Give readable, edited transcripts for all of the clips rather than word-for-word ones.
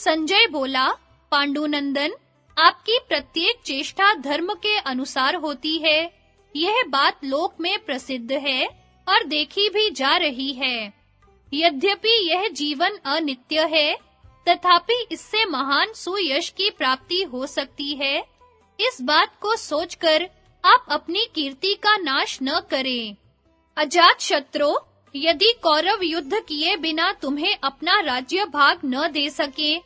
संजय बोला, पांडुनंदन, आपकी प्रत्येक चेष्टा धर्म के अनुसार होती है। यह बात लोक में प्रसिद्ध है और देखी भी जा रही है। यद्यपि यह जीवन अनित्य है, तथापि इससे महान सुयश की प्राप्ति हो सकती है। इस बात को सोचकर आप अपनी कीर्ति का नाश न करें। अजातशत्रु, यदि कौरव युद्ध किए बिना तुम्हें अपना राज्य भाग न दे सके,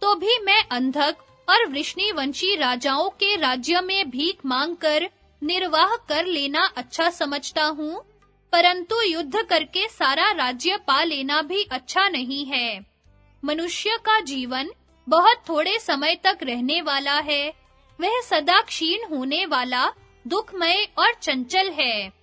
तो भी मैं अंधक और वृष्णिवंशी राजाओं के राज्य में भीख मांगकर निर्वाह कर लेना अच्छा समझता हूँ, परंतु युद्ध करके सारा राज्य पा लेना भी अच्छा नहीं है। मनुष्य का जीवन बहुत थोड़े समय तक रहने वाला है। वह सदा क्षीण होने वाला, दुखमय और चंचल है।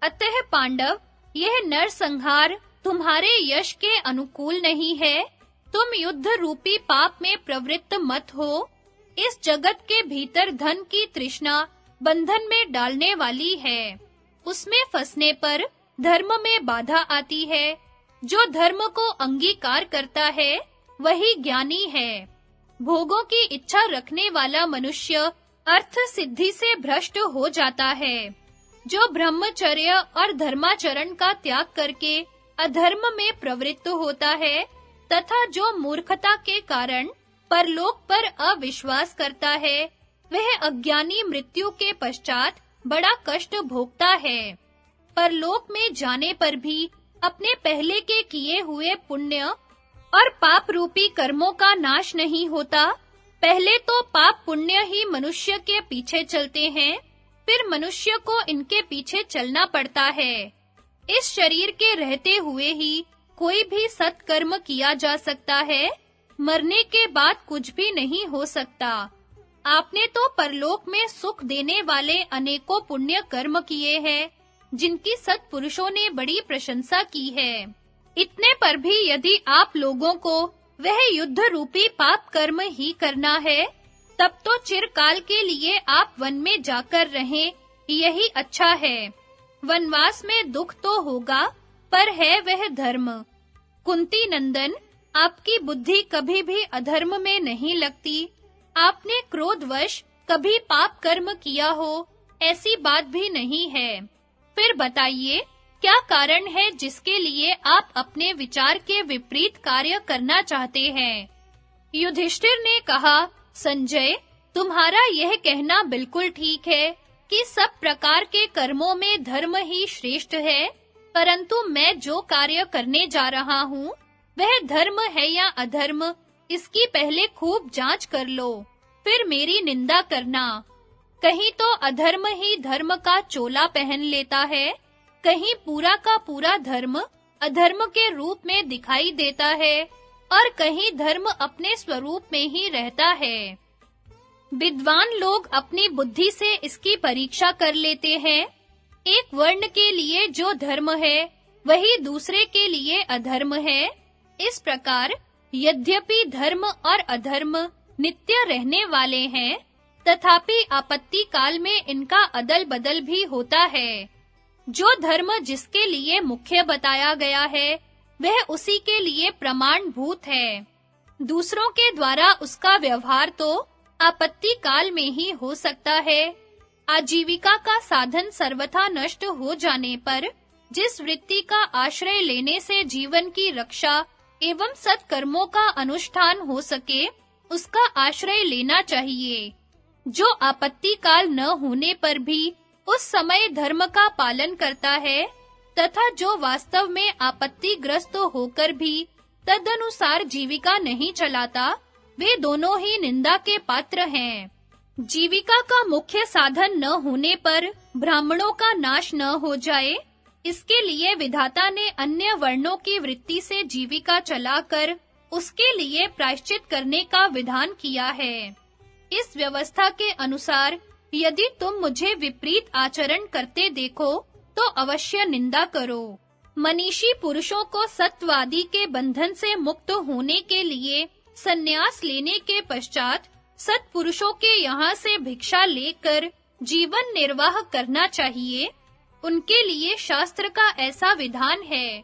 अतः पांडव, यह नरसंहार तुम्हारे यश के अनुकूल नहीं है। तुम युद्ध रूपी पाप में प्रवृत्त मत हो। इस जगत के भीतर धन की तृष्णा बंधन में डालने वाली है। उसमें फंसने पर धर्म में बाधा आती है। जो धर्म को अंगीकार करता है, वही ज्ञानी है। भोगों की इच्छा रखने वाला मनुष्य अर्थ सिद्धि से भ्रष्ट हो जाता है। जो ब्रह्मचर्य और धर्माचरण का त्याग करके अधर्म में प्रवृत्त होता है, तथा जो मूर्खता के कारण परलोक पर अविश्वास करता है, वह अज्ञानी मृत्यु के पश्चात बड़ा कष्ट भोगता है। परलोक में जाने पर भी अपने पहले के किए हुए पुण्य और पाप रूपी कर्मों का नाश नहीं होता। पहले तो पाप पुण्य ही मनुष्य के पीछे चलते हैं, फिर मनुष्य को इनके पीछे चलना पड़ता है। इस शरीर के रहते हुए ही कोई भी सत्कर्म किया जा सकता है। मरने के बाद कुछ भी नहीं हो सकता। आपने तो परलोक में सुख देने वाले अनेकों पुण्य कर्म किए हैं, जिनकी सत्पुरुषों ने बड़ी प्रशंसा की है। इतने पर भी यदि आप लोगों को वह युद्ध रूपी पाप कर्म ही करना है, तब तो चिरकाल के लिए आप वन में जाकर रहें, यही अच्छा है। वनवास में दुख तो होगा, पर है वह धर्म। कुंती नंदन, आपकी बुद्धि कभी भी अधर्म में नहीं लगती। आपने क्रोधवश कभी पाप कर्म किया हो, ऐसी बात भी नहीं है। फिर बताइए, क्या कारण है जिसके लिए आप अपने विचार के विपरीत कार्य करना चाहते हैं? युधिष्ठिर ने कहा, संजय, तुम्हारा यह कहना बिल्कुल ठीक है कि सब प्रकार के कर्मों में धर्म ही श्रेष्ठ है, परंतु मैं जो कार्य करने जा रहा हूँ, वह धर्म है या अधर्म, इसकी पहले खूब जांच कर लो, फिर मेरी निंदा करना। कहीं तो अधर्म ही धर्म का चोला पहन लेता है, कहीं पूरा का पूरा धर्म अधर्म के रूप में दिखाई देता है, और कहीं धर्म अपने स्वरूप में ही रहता है। विद्वान लोग अपनी बुद्धि से इसकी परीक्षा कर लेते हैं। एक वर्ण के लिए जो धर्म है, वही दूसरे के लिए अधर्म है। इस प्रकार यद्यपि धर्म और अधर्म नित्य रहने वाले हैं, तथापि आपत्ति काल में इनका अदल-बदल भी होता है। जो धर्म जिसके लिए मुख्य बताया गया है, वह उसी के लिए प्रमाणभूत है। दूसरों के द्वारा उसका व्यवहार तो आपत्ति काल में ही हो सकता है। आजीविका का साधन सर्वथा नष्ट हो जाने पर जिस वृत्ति का आश्रय लेने से जीवन की रक्षा एवं सत्कर्मों का अनुष्ठान हो सके, उसका आश्रय लेना चाहिए। जो आपत्ति काल न होने पर भी उस समय धर्म का पालन करता है, तथा जो वास्तव में आपत्तिग्रस्त होकर भी तदनुसार जीविका नहीं चलाता, वे दोनों ही निंदा के पात्र हैं। जीविका का मुख्य साधन न होने पर ब्राह्मणों का नाश न हो जाए, इसके लिए विधाता ने अन्य वर्णों की वृत्ति से जीविका चलाकर उसके लिए प्रायश्चित करने का विधान किया है। इस व्यवस्था के अनुसार यदि तुम मुझे विपरीत आचरण करते देखो, तो अवश्य निंदा करो। मनीषी पुरुषों को सत्वादि के बंधन से मुक्त होने के लिए संन्यास लेने के पश्चात सत्पुरुषों के यहाँ से भिक्षा लेकर जीवन निर्वाह करना चाहिए। उनके लिए शास्त्र का ऐसा विधान है।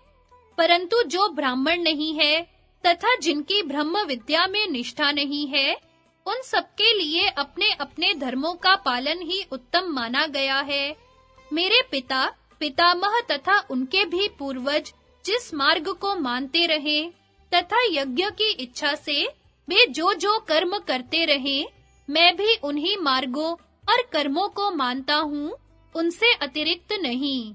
परंतु जो ब्राह्मण नहीं है, तथा जिनकी ब्रह्म विद्या में निष्ठा नहीं है, उन सबके लिए अपने-अपने धर्मों का पालन ही उत्तम माना गया है। मेरे पिता, पितामह तथा उनके भी पूर्वज जिस मार्ग को मानते रहे तथा यज्ञ की इच्छा से वे जो कर्म करते रहे, मैं भी उन्हीं मार्गों और कर्मों को मानता हूँ, उनसे अतिरिक्त नहीं।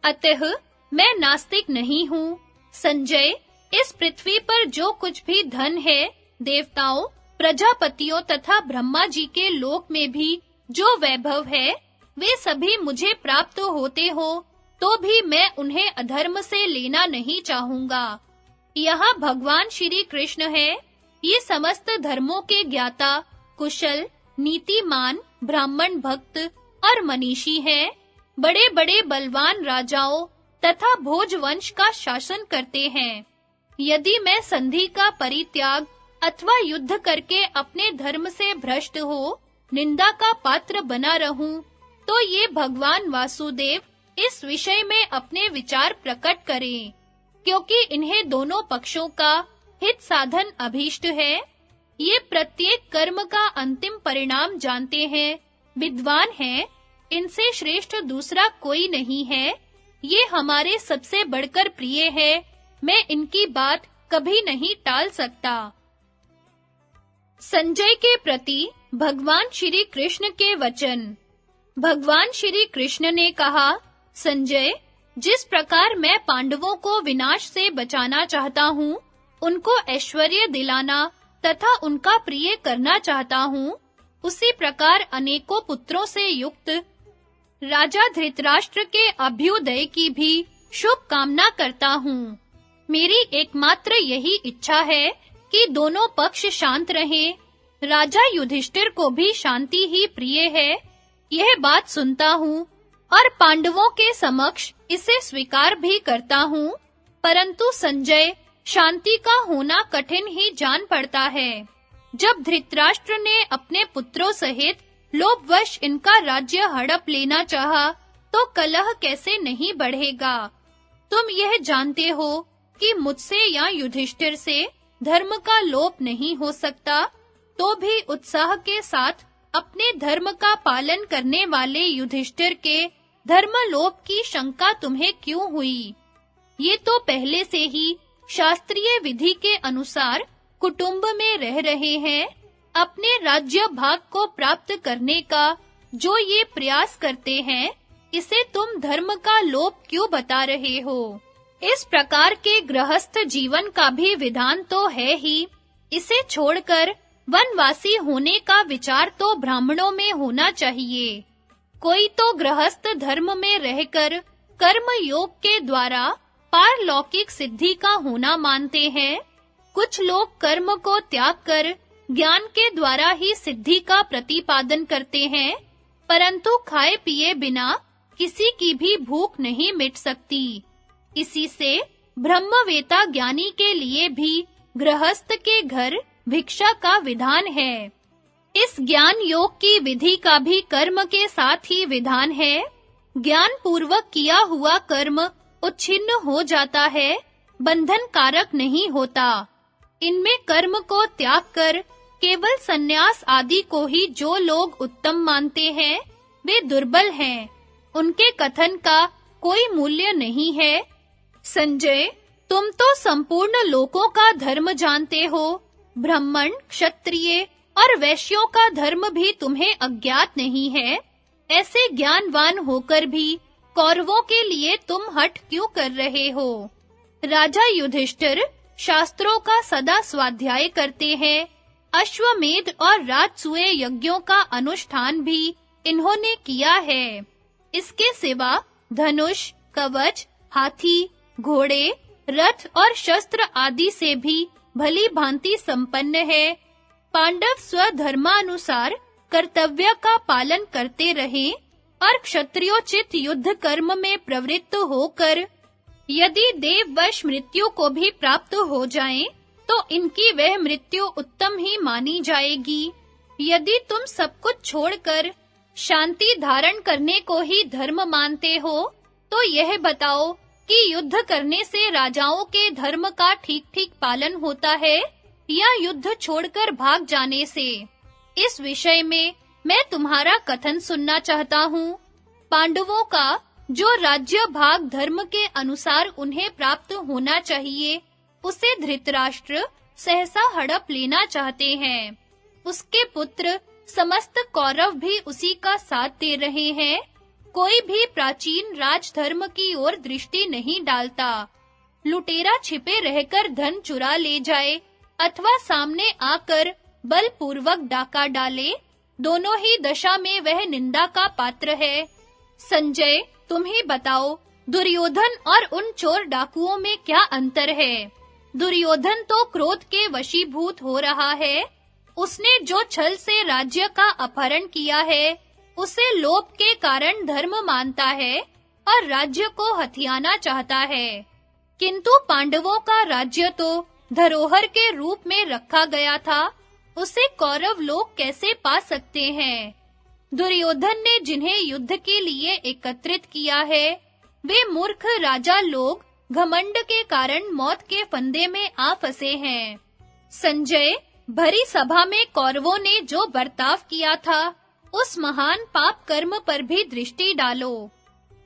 अतः मैं नास्तिक नहीं हूँ। संजय, इस पृथ्वी पर जो कुछ भी धन है, देवताओं, प्रजापतियों तथा ब्रह्मा जी के लोक में भी जो वैभव है, वे सभी मुझे प्राप्त होते हो, तो भी मैं उन्हें अधर्म से लेना नहीं चाहूँगा। यहाँ भगवान श्री कृष्ण है, ये समस्त धर्मों के ज्ञाता, कुशल, नीतिमान, ब्राह्मण भक्त और मनीषी हैं। बड़े-बड़े बलवान राजाओं तथा भोजवंश का शासन करते हैं। यदि मैं संधि का परित्याग अथवा युद्ध करके अपने धर्म से भ्रष्ट हो निंदा का पात्र बना रहूं, तो ये भगवान वासुदेव इस विषय में अपने विचार प्रकट करें, क्योंकि इन्हें दोनों पक्षों का हित साधन अभीष्ट है। ये प्रत्येक कर्म का अंतिम परिणाम जानते हैं, विद्वान हैं, इनसे श्रेष्ठ दूसरा कोई नहीं है। ये हमारे सबसे बढ़कर प्रिय है, मैं इनकी बात कभी नहीं टाल सकता। संजय के प्रति भगवान श्री कृष्ण के वचन। भगवान श्री कृष्ण ने कहा, संजय, जिस प्रकार मैं पांडवों को विनाश से बचाना चाहता हूँ, उनको ऐश्वर्य दिलाना तथा उनका प्रिय करना चाहता हूँ, उसी प्रकार अनेकों पुत्रों से युक्त राजा धृतराष्ट्र के अभ्युदय की भी शुभ कामना करता हूँ। मेरी एकमात्र यही इच्छा है कि दोनों पक्ष शांत रहें। राजा युधिष्ठिर को भी शांति ही प्रिय है, यह बात सुनता हूँ और पांडवों के समक्ष इसे स्वीकार भी करता हूँ, परंतु संजय, शांति का होना कठिन ही जान पड़ता है। जब धृतराष्ट्र ने अपने पुत्रों सहित लोभवश इनका राज्य हड़प लेना चाहा, तो कलह कैसे नहीं बढ़ेगा। तुम यह जानते हो कि मुझसे या युधिष्ठिर से धर्म का लोप नहीं हो सकता, तो भी उत्साह के साथ अपने धर्म का पालन करने वाले युधिष्ठिर के धर्मलोप की शंका तुम्हें क्यों हुई? ये तो पहले से ही शास्त्रीय विधि के अनुसार कुटुंब में रह रहे हैं। अपने राज्य भाग को प्राप्त करने का जो ये प्रयास करते हैं, इसे तुम धर्म का लोप क्यों बता रहे हो? इस प्रकार के गृहस्थ जीवन का भी विधान तो है ही। इसे छोड़कर वनवासी होने का विचार तो ब्राह्मणों में होना चाहिए। कोई तो गृहस्थ धर्म में रहकर कर्म योग के द्वारा पारलौकिक सिद्धि का होना मानते हैं। कुछ लोग कर्म को त्याग कर ज्ञान के द्वारा ही सिद्धि का प्रतिपादन करते हैं, परंतु खाए पिए बिना किसी की भी भूख नहीं मिट सकती। इसी से ब्रह्मवेता ज्ञानी के लिए भी गृहस्थ के घर भिक्षा का विधान है। इस ज्ञान योग की विधि का भी कर्म के साथ ही विधान है। ज्ञान पूर्वक किया हुआ कर्म उच्छिन्न हो जाता है, बंधन कारक नहीं होता। इनमें कर्म को त्याग कर केवल सन्यास आदि को ही जो लोग उत्तम मानते हैं, वे दुर्बल हैं। उनके कथन का कोई मूल्य नहीं है। संजय, तुम तो संपूर्ण लोकों का धर्म जानते हो। ब्राह्मण, क्षत्रिय और वैश्यों का धर्म भी तुम्हें अज्ञात नहीं है। ऐसे ज्ञानवान होकर भी कौरवों के लिए तुम हठ क्यों कर रहे हो? राजा युधिष्ठिर शास्त्रों का सदा स्वाध्याय करते हैं। अश्वमेध और राजसूय यज्ञों का अनुष्ठान भी इन्होंने किया है। इसके सिवा धनुष, कवच, हाथी, घोड़े, रथ और शस्त्र आदि से भी भली भांति संपन्न है। पांडव स्वधर्मानुसार कर्तव्य का पालन करते रहे और क्षत्रियोचित युद्ध कर्म में प्रवृत्त होकर यदि देववश मृत्यु को भी प्राप्त हो जाएं, तो इनकी वह मृत्यु उत्तम ही मानी जाएगी। यदि तुम सब कुछ छोड़कर शांति धारण करने को ही धर्म मानते हो, तो यह बताओ कि युद्ध करने से राजाओं के धर्म का ठीक-ठीक पालन होता है या युद्ध छोड़कर भाग जाने से? इस विषय में मैं तुम्हारा कथन सुनना चाहता हूँ। पांडवों का जो राज्य भाग धर्म के अनुसार उन्हें प्राप्त होना चाहिए, उसे धृतराष्ट्र सहसा हड़प लेना चाहते हैं। उसके पुत्र समस्त कौरव भी उसी का साथ दे रहे हैं। कोई भी प्राचीन राजधर्म की ओर दृष्टि नहीं डालता। लुटेरा छिपे रहकर धन चुरा ले जाए अथवा सामने आकर बलपूर्वक डाका डाले, दोनों ही दशा में वह निंदा का पात्र है। संजय, तुम ही बताओ, दुर्योधन और उन चोर डाकुओं में क्या अंतर है? दुर्योधन तो क्रोध के वशीभूत हो रहा है। उसने जो छल से राज्य का अपहरण किया है, उसे लोभ के कारण धर्म मानता है और राज्य को हथियाना चाहता है। किंतु पांडवों का राज्य तो धरोहर के रूप में रखा गया था, उसे कौरव लोग कैसे पा सकते हैं? दुर्योधन ने जिन्हें युद्ध के लिए एकत्रित किया है, वे मूर्ख राजा लोग घमंड के कारण मौत के फंदे में आ फंसे हैं। संजय, भरी सभा में कौरवों ने जो बर्ताव किया था, उस महान पाप कर्म पर भी दृष्टि डालो।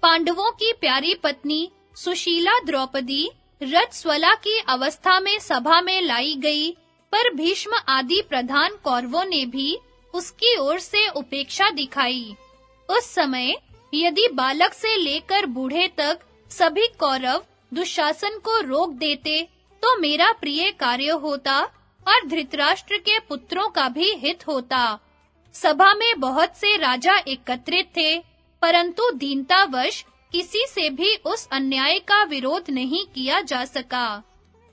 पांडवों की प्यारी पत्नी सुशीला द्रौपदी रजस्वला की अवस्था में सभा में लाई गई, पर भीष्म आदि प्रधान कौरवों ने भी उसकी ओर से उपेक्षा दिखाई। उस समय यदि बालक से लेकर बूढ़े तक सभी कौरव दुशासन को रोक देते, तो मेरा प्रिय कार्य होता और धृतराष्ट्र के पुत्रों का भी हित होता। सभा में बहुत से राजा एकत्रित थे, परंतु दीनतावश किसी से भी उस अन्याय का विरोध नहीं किया जा सका।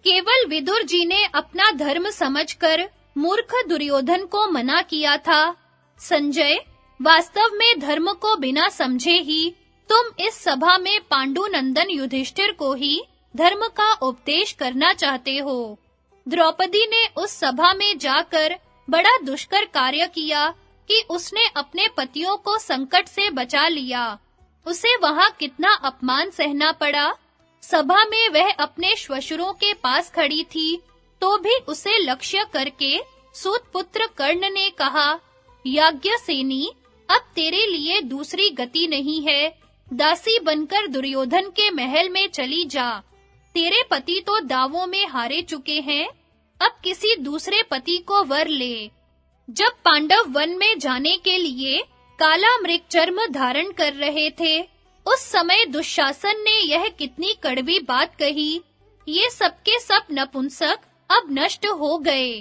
केवल विदुर जी ने अपना धर्म समझकर मूर्ख दुर्योधन को मना किया था। संजय, वास्तव में धर्म को बिना समझे ही तुम इस सभा में पांडुनंदन युधिष्ठिर को ही धर्म का उपदेश करना चाहते हो। द्रौपदी ने उस सभा में जाकर बड़ा दुष्कर कार्य किया कि उसने अपने पतियों को संकट से बचा लिया। उसे वहां कितना अपमान सहना पड़ा। सभा में वह अपने श्वशुरों के पास खड़ी थी, तो भी उसे लक्ष्य करके सूत पुत्र कर्ण ने कहा, याज्ञसेनी, अब तेरे लिए दूसरी गति नहीं है। दासी बनकर दुर्योधन के महल में चली जा। तेरे पति तो दावों में हारे चुके हैं, अब किसी दूसरे पति को वर ले। जब पांडव वन में जाने के लिए काला मृग चर्म धारण कर रहे थे, उस समय दुशासन ने यह कितनी कड़वी बात कही। ये सबके सब नपुंसक अब नष्ट हो गए,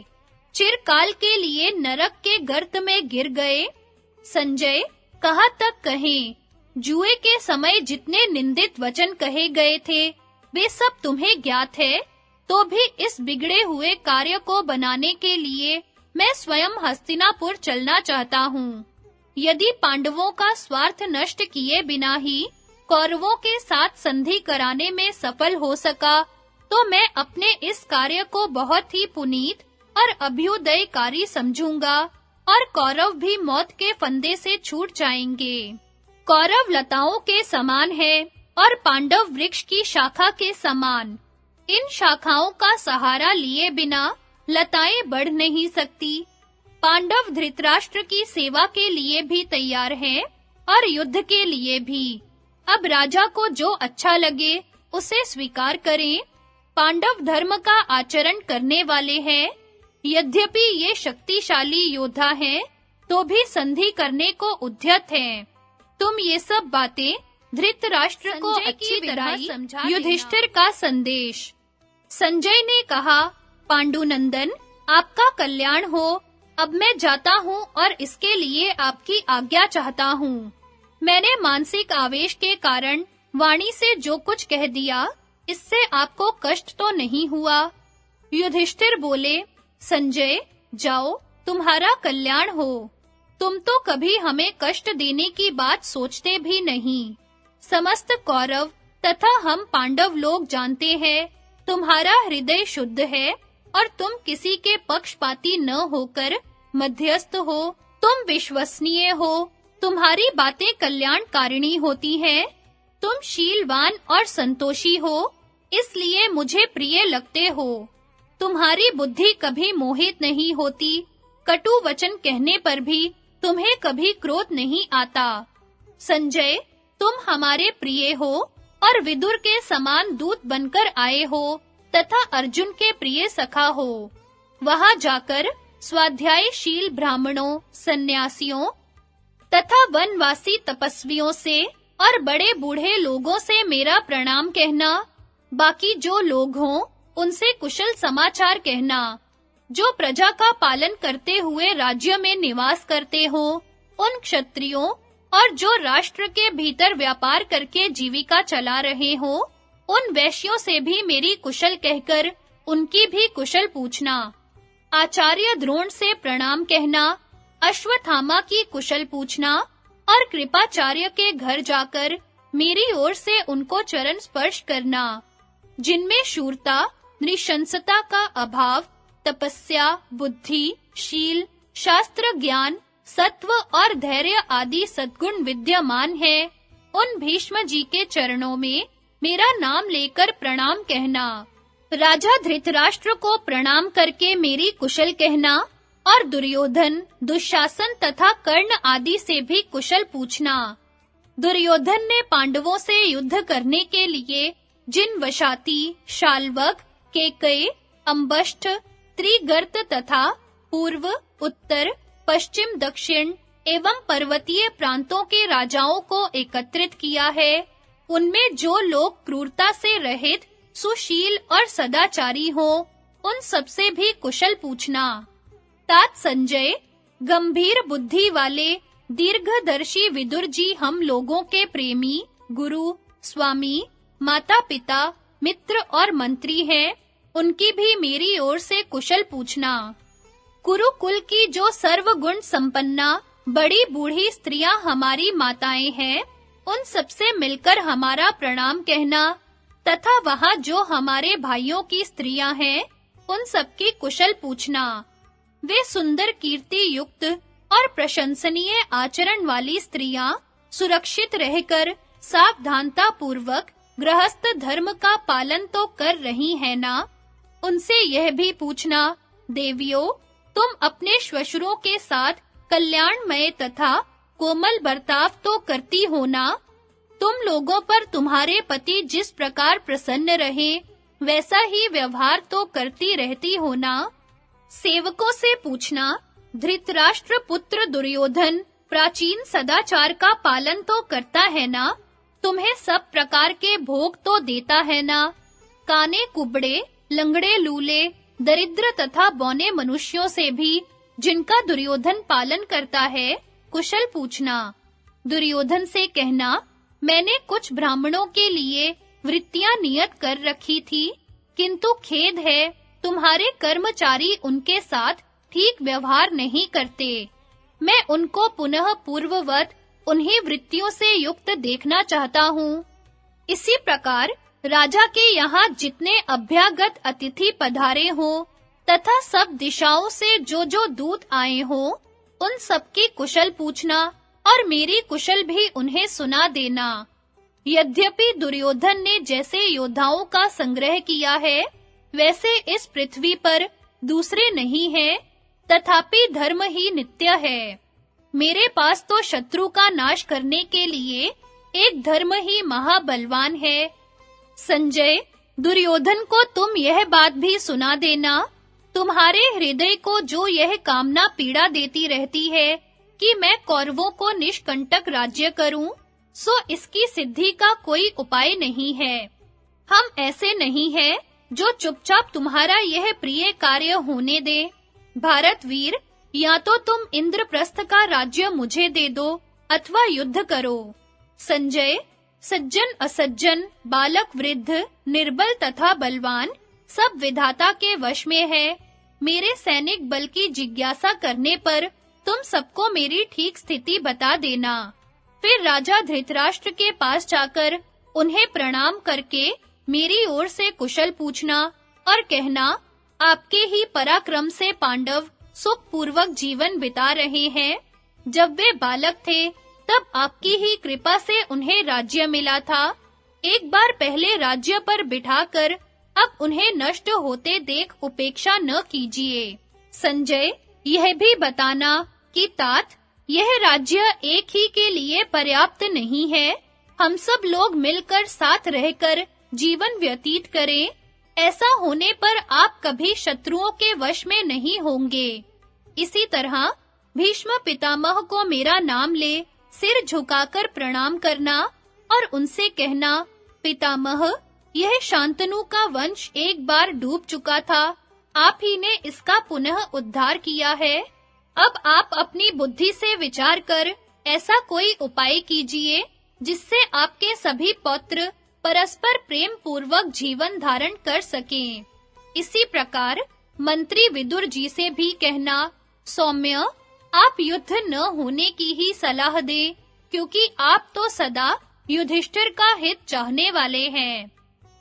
चिरकाल के लिए नरक के गर्त में गिर गए। संजय, कहाँ तक कहें? जुए के समय जितने निंदित वचन कहे गए थे, वे सब तुम्हें ज्ञात है। तो भी इस बिगड़े हुए कार्य को बनाने के लिए मैं स्वयं हस्तिनापुर चलना चाहता हूँ। यदि पांडवों का स्वार्थ नष्ट किए बिना ही कौरवों के साथ संधि कराने में सफल हो सका, तो मैं अपने इस कार्य को बहुत ही पुनीत और अभ्युदयकारी समझूंगा और कौरव भी मौत के फंदे से छूट जाएंगे। कौरव लताओं के समान है और पांडव वृक्ष की शाखा के समान। इन शाखाओं का सहारा लिए बिना लताएं बढ़ नहीं सकती। पांडव धृतराष्ट्र की सेवा के लिए भी तैयार हैं और युद्ध के लिए भी। अब राजा को जो अच्छा लगे उसे स्वीकार करें। पांडव धर्म का आचरण करने वाले हैं। यद्यपि ये शक्तिशाली योद्धा हैं, तो भी संधि करने को उद्यत हैं। तुम ये सब बातें धृतराष्ट्र को अच्छी तरह समझा। युधिष्ठिर का संदेश। संजय ने कहा, पांडुनंदन, आपका कल्याण हो। अब मैं जाता हूँ और इसके लिए आपकी आज्ञा चाहता हूँ। मैंने मानसिक आवेश के कारण वाणी से जो कुछ कह दिया, इससे आपको कष्ट तो नहीं हुआ? युधिष्ठिर बोले, संजय, जाओ, तुम्हारा कल्याण हो। तुम तो कभी हमें कष्ट देने की बात सोचते भी नहीं। समस्त कौरव तथा हम पांडव लोग जानते हैं, तुम्हारा हृदय शुद्ध है और तुम किसी के पक्षपाती न होकर मध्यस्थ हो। तुम विश्वसनीय हो, तुम्हारी बातें कल्याणकारिणी होती हैं। तुम शीलवान और संतोषी हो, इसलिए मुझे प्रिय लगते हो। तुम्हारी बुद्धि कभी मोहित नहीं होती, कटु वचन कहने पर भी तुम्हें कभी क्रोध नहीं आता। संजय, तुम हमारे प्रिय हो और विदुर के समान दूत बनकर आए हो तथा अर्जुन के प्रिय सखा हो। वहां जाकर स्वाध्यायशील ब्राह्मणों, सन्यासियों तथा वनवासी तपस्वियों से और बड़े बूढ़े लोगों से मेरा प्रणाम कहना। बाकी जो लोग हों, उनसे कुशल समाचार कहना। जो प्रजा का पालन करते हुए राज्य में निवास करते हो, उन क्षत्रियों और जो राष्ट्र के भीतर व्यापार करके जीविका चला रहे हो, उन वैश्यों से भी मेरी कुशल कहकर उनकी भी कुशल पूछना। आचार्य द्रोण से प्रणाम कहना, अश्वत्थामा की कुशल पूछना और कृपाचार्य के घर जाकर मेरी ओर से उनको चरण स्पर्श करना। जिनमें शूरता, नृशंसता का अभाव, तपस्या, बुद्धि, शील, शास्त्र ज्ञान, सत्व और धैर्य आदि सद्गुण विद्यमान है, उन भीष्म जी के चरणों में मेरा नाम लेकर प्रणाम कहना। राजा धृतराष्ट्र को प्रणाम करके मेरी कुशल कहना और दुर्योधन, दुशासन तथा कर्ण आदि से भी कुशल पूछना। दुर्योधन ने पांडवों से युद्ध करने के लिए जिन वशाती, शाल्वक, केकय, अम्बष्ठ, त्रिगर्त तथा पूर्व, उत्तर, पश्चिम, दक्षिण एवं पर्वतीय प्रांतों के राजाओं को एकत्रित किया है, उनमें जो लोग क्रूरता से रहित, सुशील और सदाचारी हो, उन सबसे भी कुशल पूछना। तात संजय, गंभीर बुद्धि वाले दीर्घदर्शी विदुर जी हम लोगों के प्रेमी, गुरु, स्वामी, माता-पिता, मित्र और मंत्री हैं, उनकी भी मेरी ओर से कुशल पूछना। कुरुकुल की जो सर्वगुण संपन्ना बड़ी बूढ़ी स्त्रियां हमारी माताएं हैं, उन सबसे मिलकर हमारा प्रणाम कहना तथा वहां जो हमारे भाइयों की स्त्रियां हैं, उन सबकी कुशल पूछना। वे सुंदर कीर्ति युक्त और प्रशंसनीय आचरण वाली स्त्रियां सुरक्षित रहकर सावधानता पूर्वक गृहस्थ धर्म का पालन तो कर रही हैं ना? उनसे यह भी पूछना, देवियों, तुम अपने श्वशुरों के साथ कल्याणमय तथा कोमल बर्ताव तो करती हो ना? तुम लोगों पर तुम्हारे पति जिस प्रकार प्रसन्न रहे, वैसा ही व्यवहार तो करती रहती हो ना? सेवकों से पूछना, धृतराष्ट्र पुत्र दुर्योधन प्राचीन सदाचार का पालन तो करता है ना? तुम्हें सब प्रकार के भोग तो देता है ना? काने कुबड़े, लंगड़े लूले, दरिद्र तथा बौने मनुष्यों से भी जिनका दुर्योधन पालन करता है, कुशल पूछना। दुर्योधन से कहना, मैंने कुछ ब्राह्मणों के लिए वृत्तियां नियत कर रखी थी, किंतु खेद है तुम्हारे कर्मचारी उनके साथ ठीक व्यवहार नहीं करते। मैं उनको पुनः पूर्ववत उन्हीं वृत्तियों से युक्त देखना चाहता हूँ। इसी प्रकार राजा के यहाँ जितने अभ्यागत अतिथि पधारे हों तथा सब दिशाओं से जो दूत आए हों, उन सबकी कुशल पूछना और मेरी कुशल भी उन्हें सुना देना। यद्यपि दुर्योधन ने जैसे योद्धाओं का संग्रह किया है, वैसे इस पृथ्वी पर दूसरे नहीं हैं, तथापि धर्म ही नित्य है। मेरे पास तो शत्रु का नाश करने के लिए एक धर्म ही महाबलवान है। संजय, दुर्योधन को तुम यह बात भी सुना देना, तुम्हारे हृदय को जो यह कामना पीड़ा देती रहती है कि मैं कौरवों को निष्कंटक राज्य करूं, सो इसकी सिद्धि का कोई उपाय नहीं है। हम ऐसे नहीं हैं जो चुपचाप तुम्हारा यह प्रिय कार्य होने दे। भारतवीर, या तो तुम इंद्रप्रस्थ का राज्य मुझे दे दो अथवा युद्ध करो। संजय, सज्जन असज्जन, बालक वृद्ध, निर्बल तथा बलवान सब विधाता के वश में है। मेरे सैनिक बल की जिज्ञासा करने पर तुम सबको मेरी ठीक स्थिति बता देना। फिर राजा धृतराष्ट्र के पास जाकर उन्हें प्रणाम करके मेरी ओर से कुशल पूछना और कहना, आपके ही पराक्रम से पांडव सुखपूर्वक जीवन बिता रहे हैं। जब वे बालक थे, तब आपकी ही कृपा से उन्हें राज्य मिला था। एक बार पहले राज्य पर बिठाकर अब उन्हें नष्ट होते देख उपेक्षा न कीजिए। संजय, यह भी बताना कि तात, यह राज्य एक ही के लिए पर्याप्त नहीं है। हम सब लोग मिलकर साथ रहकर जीवन व्यतीत करें। ऐसा होने पर आप कभी शत्रुओं के वश में नहीं होंगे। इसी तरह भीष्म पितामह को मेरा नाम ले सिर झुकाकर प्रणाम करना और उनसे कहना, पितामह, यह शांतनु का वंश एक बार डूब चुका था, आप ही ने इसका पुनः उद्धार किया है। अब आप अपनी बुद्धि से विचार कर ऐसा कोई उपाय कीजिए जिससे आपके सभी पौत्र परस्पर प्रेम पूर्वक जीवन धारण कर सकें। इसी प्रकार मंत्री विदुर जी से भी कहना, सौम्य, आप युद्ध न होने की ही सलाह दे, क्योंकि आप तो सदा युधिष्ठिर का हित चाहने वाले हैं।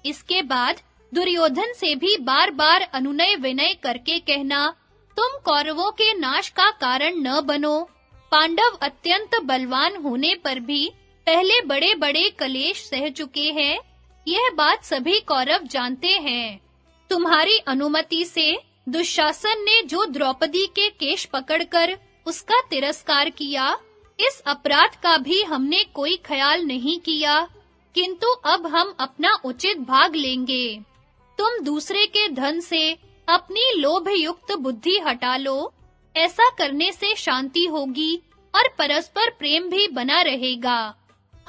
इसके बाद दुर्योधन से भी बार-बार अनुनय विनय करके कहना, तुम कौरवों के नाश का कारण न बनो। पांडव अत्यंत बलवान होने पर भी पहले बड़े-बड़े कलेश सह चुके हैं। यह बात सभी कौरव जानते हैं। तुम्हारी अनुमति से दुशासन ने जो द्रौपदी के केश पकड़कर उसका तिरस्कार किया, इस अपराध का भी हमने कोई ख्याल नहीं किया, किंतु अब हम अपना उचित भाग लेंगे। तुम दूसरे के धन से अपनी लोभ युक्त बुद्धि हटा लो। ऐसा करने से शांति होगी और परस्पर प्रेम भी बना रहेगा।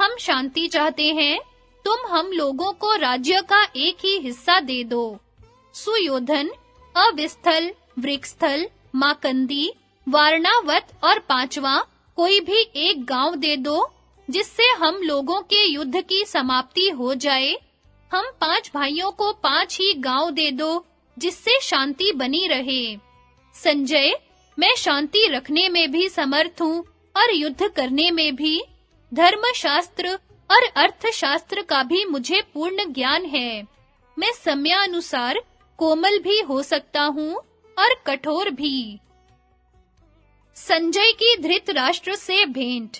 हम शांति चाहते हैं, तुम हम लोगों को राज्य का एक ही हिस्सा दे दो। सुयोधन, अविस्थल, वृक्षस्थल, माकंदी, वारणावत और पांचवा कोई भी एक गांव दे दो, जिससे हम लोगों के युद्ध की समाप्ति हो जाए। हम 5 भाइयों को 5 ही गांव दे दो, जिससे शांति बनी रहे। संजय, मैं शांति रखने में भी समर्थ हूँ और युद्ध करने में भी। धर्मशास्त्र और अर्थशास्त्र का भी मुझे पूर्ण ज्ञान है। मैं समयानुसार कोमल भी हो सकता हूँ और कठोर भी। संजय की धृतराष्ट्र से भेंट।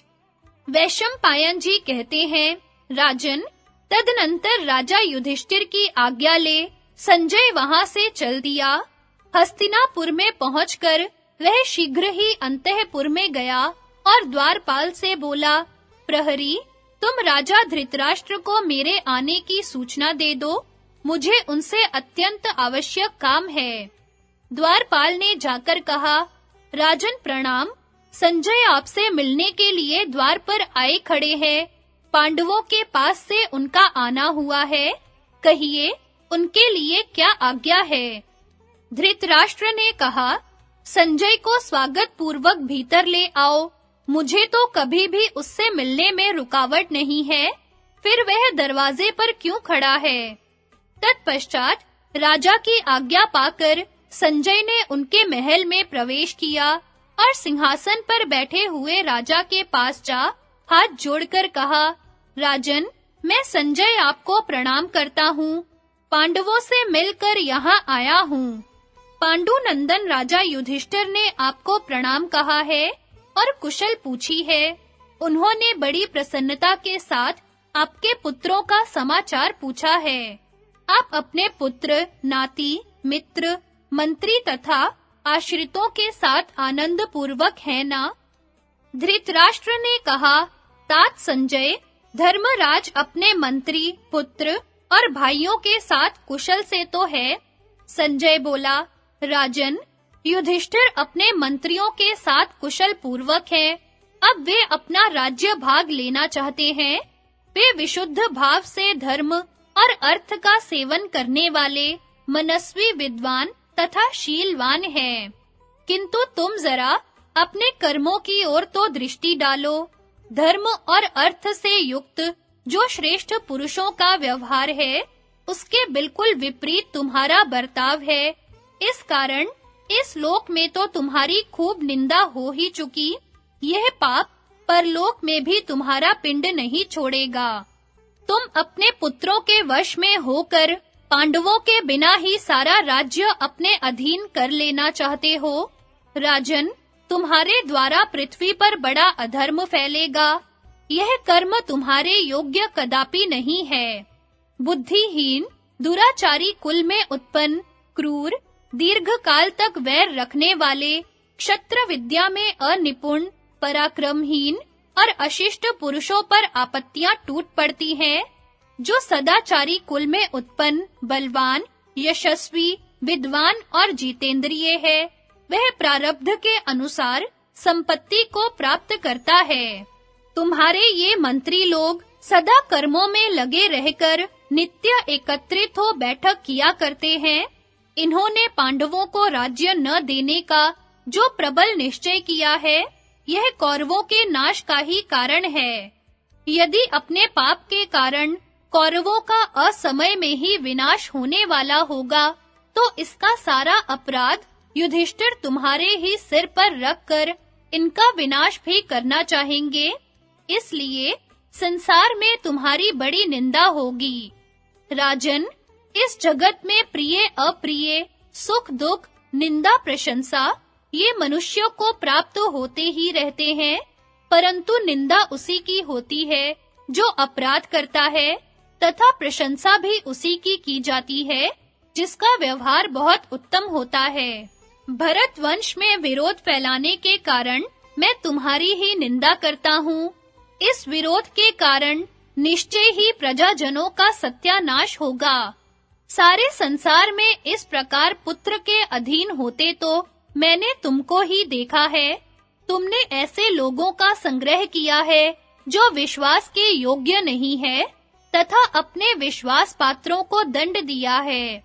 वैशंपायन जी कहते हैं, राजन, तदनंतर राजा युधिष्ठिर की आज्ञा ले संजय वहां से चल दिया। हस्तिनापुर में पहुंचकर वह शीघ्र ही अंतःपुर में गया और द्वारपाल से बोला, प्रहरी, तुम राजा धृतराष्ट्र को मेरे आने की सूचना दे दो। मुझे उनसे अत्यंत आवश्यक काम है। द्वारपाल ने जाकर कहा, राजन प्रणाम, संजय आपसे मिलने के लिए द्वार पर आए खड़े हैं। पांडवों के पास से उनका आना हुआ है। कहिए, उनके लिए क्या आज्ञा है? धृतराष्ट्र ने कहा, संजय को स्वागत पूर्वक भीतर ले आओ। मुझे तो कभी भी उससे मिलने में रुकावट नहीं है, फिर वह दरवाजे पर क्यों खड़ा है? तत्पश्चात राजा की आज्ञा पाकर संजय ने उनके महल में प्रवेश किया और सिंहासन पर बैठे हुए राजा के पास जा हाथ जोड़कर कहा, राजन, मैं संजय आपको प्रणाम करता हूँ। पांडवों से मिलकर यहाँ आया हूँ। पांडुनंदन राजा युधिष्ठिर ने आपको प्रणाम कहा है और कुशल पूछी है। उन्होंने बड़ी प्रसन्नता के साथ आपके पुत्रों का समाचार पूछा है। आप अपने पुत्र, नाती, मित्र, मंत्री तथा आश्रितों के साथ आनंद पूर्वक हैं ना? धृतराष्ट्र ने कहा, तात संजय, धर्मराज अपने मंत्री, पुत्र और भाइयों के साथ कुशल से तो है। संजय बोला, राजन, युधिष्ठिर अपने मंत्रियों के साथ कुशल पूर्वक है। अब वे अपना राज्य भाग लेना चाहते हैं। वे विशुद्ध भाव से धर्म और अर्थ का सेवन करने वाले मनस्वी विद्वान तथा शीलवान हैं। किंतु तुम जरा अपने कर्मों की ओर तो दृष्टि डालो। धर्म और अर्थ से युक्त जो श्रेष्ठ पुरुषों का व्यवहार है, उसके बिल्कुल विपरीत तुम्हारा बर्ताव है। इस कारण इस लोक में तो तुम्हारी खूब निंदा हो ही चुकी। यह पाप परलोक में भी तुम्हारा पिंड नहीं छोड़ेगा। तुम अपने पुत्रों के वश में होकर पांडवों के बिना ही सारा राज्य अपने अधीन कर लेना चाहते हो। राजन, तुम्हारे द्वारा पृथ्वी पर बड़ा अधर्म फैलेगा। यह कर्म तुम्हारे योग्य कदापि नहीं है। बुद्धिहीन, दुराचारी कुल में उत्पन्न, क्रूर, दीर्घ काल तक वैर रखने वाले, क्षत्र विद्या में अनिपुण, पराक्रमहीन और अशिष्ट पुरुषों पर आपत्तियां टूट पड़ती हैं। जो सदाचारी कुल में उत्पन्न, बलवान, यशस्वी, विद्वान और जितेंद्रिय है, वह प्रारब्ध के अनुसार संपत्ति को प्राप्त करता है। तुम्हारे ये मंत्री लोग सदा कर्मों में लगे रहकर नित्य एकत्रित हो बैठक किया करते हैं। इन्होंने पांडवों को राज्य न देने का जो प्रबल निश्चय किया है, यह कौरवों के नाश का ही कारण है। यदि अपने पाप के कारण कौरवों का असमय में ही विनाश होने वाला होगा, तो इसका सारा अपराध युधिष्ठिर तुम्हारे ही सिर पर रखकर इनका विनाश भी करना चाहेंगे। इसलिए संसार में तुम्हारी बड़ी निंदा होगी। राजन, इस जगत में प्रिय अप्रिय, सुख दुख, निंदा प्रशंसा ये मनुष्यों को प्राप्त होते ही रहते हैं, परंतु निंदा उसी की होती है जो अपराध करता है, तथा प्रशंसा भी उसी की जाती है जिसका व्यवहार बहुत उत्तम होता है। भरत वंश में विरोध फैलाने के कारण मैं तुम्हारी ही निंदा करता हूँ। इस विरोध के कारण निश्चय ही प्रजाजनों का सत्यानाश होगा। सारे संसार में इस प्रकार पुत्र के अधीन होते तो मैंने तुमको ही देखा है। तुमने ऐसे लोगों का संग्रह किया है जो विश्वास के योग्य नहीं है, तथा अपने विश्वास पात्रों को दंड दिया है।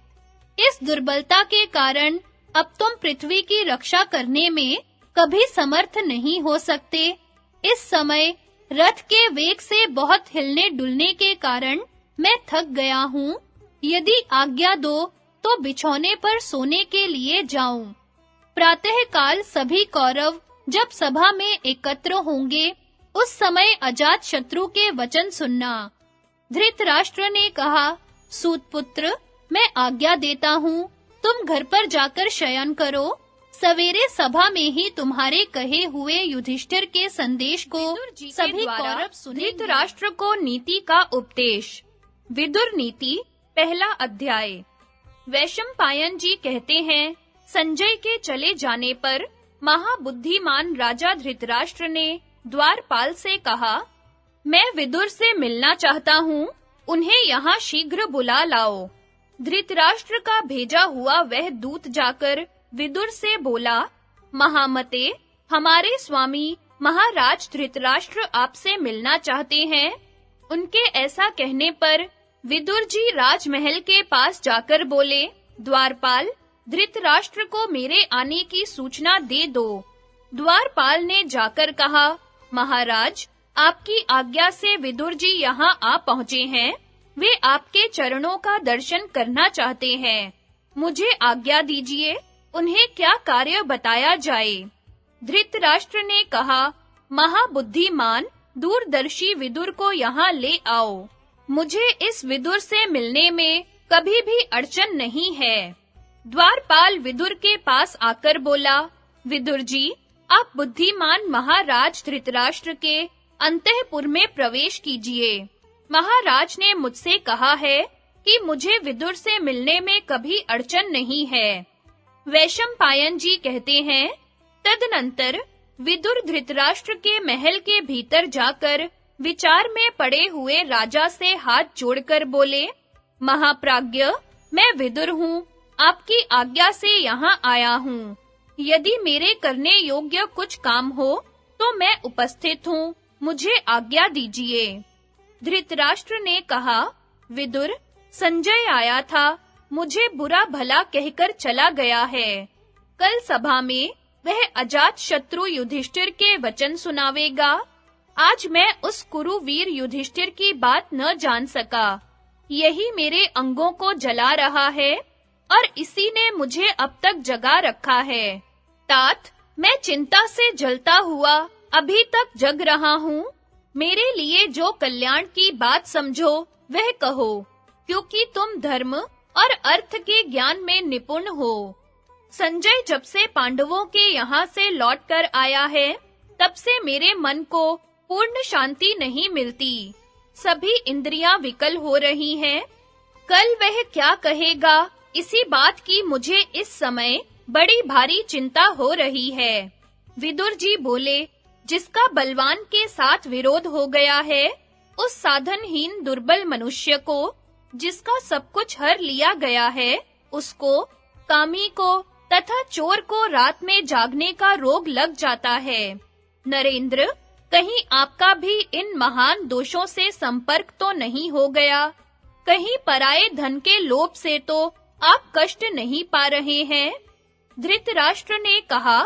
इस दुर्बलता के कारण अब तुम पृथ्वी की रक्षा करने में कभी समर्थ नहीं हो सकते। इस समय रथ के वेग से बहुत हिलने डुलने के कारण मैं थक गया हूँ। यदि आज्ञा दो तो बिछौने पर सोने के लिए जाऊं। प्रातःकाल सभी कौरव जब सभा में एकत्र होंगे, उस समय अजात शत्रु के वचन सुनना। धृतराष्ट्र ने कहा, सूतपुत्र, मैं आज्ञा देता हूँ, तुम घर पर जाकर शयन करो। सवेरे सभा में ही तुम्हारे कहे हुए युधिष्ठिर के संदेश को सभी कौरव सुनेंगे। धृतराष्ट्र को नीति का उपदेश। विदुर नीति, पहला अध्याय। वैशंपायन जी कहते हैं, संजय के चले जाने पर महाबुद्धिमान राजा धृतराष्ट्र ने द्वारपाल से कहा, मैं विदुर से मिलना चाहता हूँ, उन्हें यहाँ शीघ्र बुला लाओ। धृतराष्ट्र का भेजा हुआ वह दूत जाकर विदुर से बोला, महामते, हमारे स्वामी महाराज धृतराष्ट्र आपसे मिलना चाहते हैं। उनके ऐसा कहने पर विदुर जी राजमहल के पास जाकर बोले, द्वारपाल, धृतराष्ट्र को मेरे आने की सूचना दे दो। द्वारपाल ने जाकर कहा, महाराज, आपकी आज्ञा से विदुर जी यहाँ आ पहुँचे हैं। वे आपके चरणों का दर्शन करना चाहते हैं। मुझे आज्ञा दीजिए, उन्हें क्या कार्य बताया जाए। धृतराष्ट्र ने कहा, महाबुद्धिमान दूरदर्शी विदुर को यहाँ ले आओ। मुझे इस विदुर से मिलने में कभी भी अड़चन नहीं है। द्वारपाल विदुर के पास आकर बोला, विदुर जी, आप बुद्धिमान महाराज धृतराष्ट्र के अंतःपुर में प्रवेश कीजिए। महाराज ने मुझसे कहा है कि मुझे विदुर से मिलने में कभी अड़चन नहीं है। वैशंपायन जी कहते हैं, तदनंतर विदुर धृतराष्ट्र के महल के भीतर जाकर विचार में पड़े हुए राजा से हाथ जोड़कर बोले, महाप्राज्ञ, मैं विदुर हूँ, आपकी आज्ञा से यहाँ आया हूँ। यदि मेरे करने योग्य कुछ काम हो तो मैं उपस्थित हूँ, मुझे आज्ञा दीजिए। धृतराष्ट्र ने कहा, विदुर, संजय आया था, मुझे बुरा भला कहकर चला गया है। कल सभा में वह अजात शत्रु युधिष्ठिर के वचन सुनावेगा। आज मैं उस कुरुवीर युधिष्ठिर की बात न जान सका। यही मेरे अंगों को जला रहा है और इसी ने मुझे अब तक जगा रखा है। तात, मैं चिंता से जलता हुआ अभी तक जग रहा हूँ। मेरे लिए जो कल्याण की बात समझो वह कहो, क्योंकि तुम धर्म और अर्थ के ज्ञान में निपुण हो। संजय जब से पांडवों के यहाँ से लौटकर आया है, तब से मेरे मन को पूर्ण शांति नहीं मिलती। सभी इंद्रियां विकल हो रही हैं। कल वह क्या कहेगा, इसी बात की मुझे इस समय बड़ी भारी चिंता हो रही है। विदुर जी बोले, जिसका बलवान के साथ विरोध हो गया है, उस साधनहीन दुर्बल मनुष्य को, जिसका सब कुछ हर लिया गया है, उसको, कामी को तथा चोर को रात में जागने का रोग लग जाता है। नरेंद्र, कहीं आपका भी इन महान दोषों से संपर्क तो नहीं हो गया? कहीं पराये धन के लोभ से तो आप कष्ट नहीं पा रहे हैं? धृतराष्ट्र ने कहा,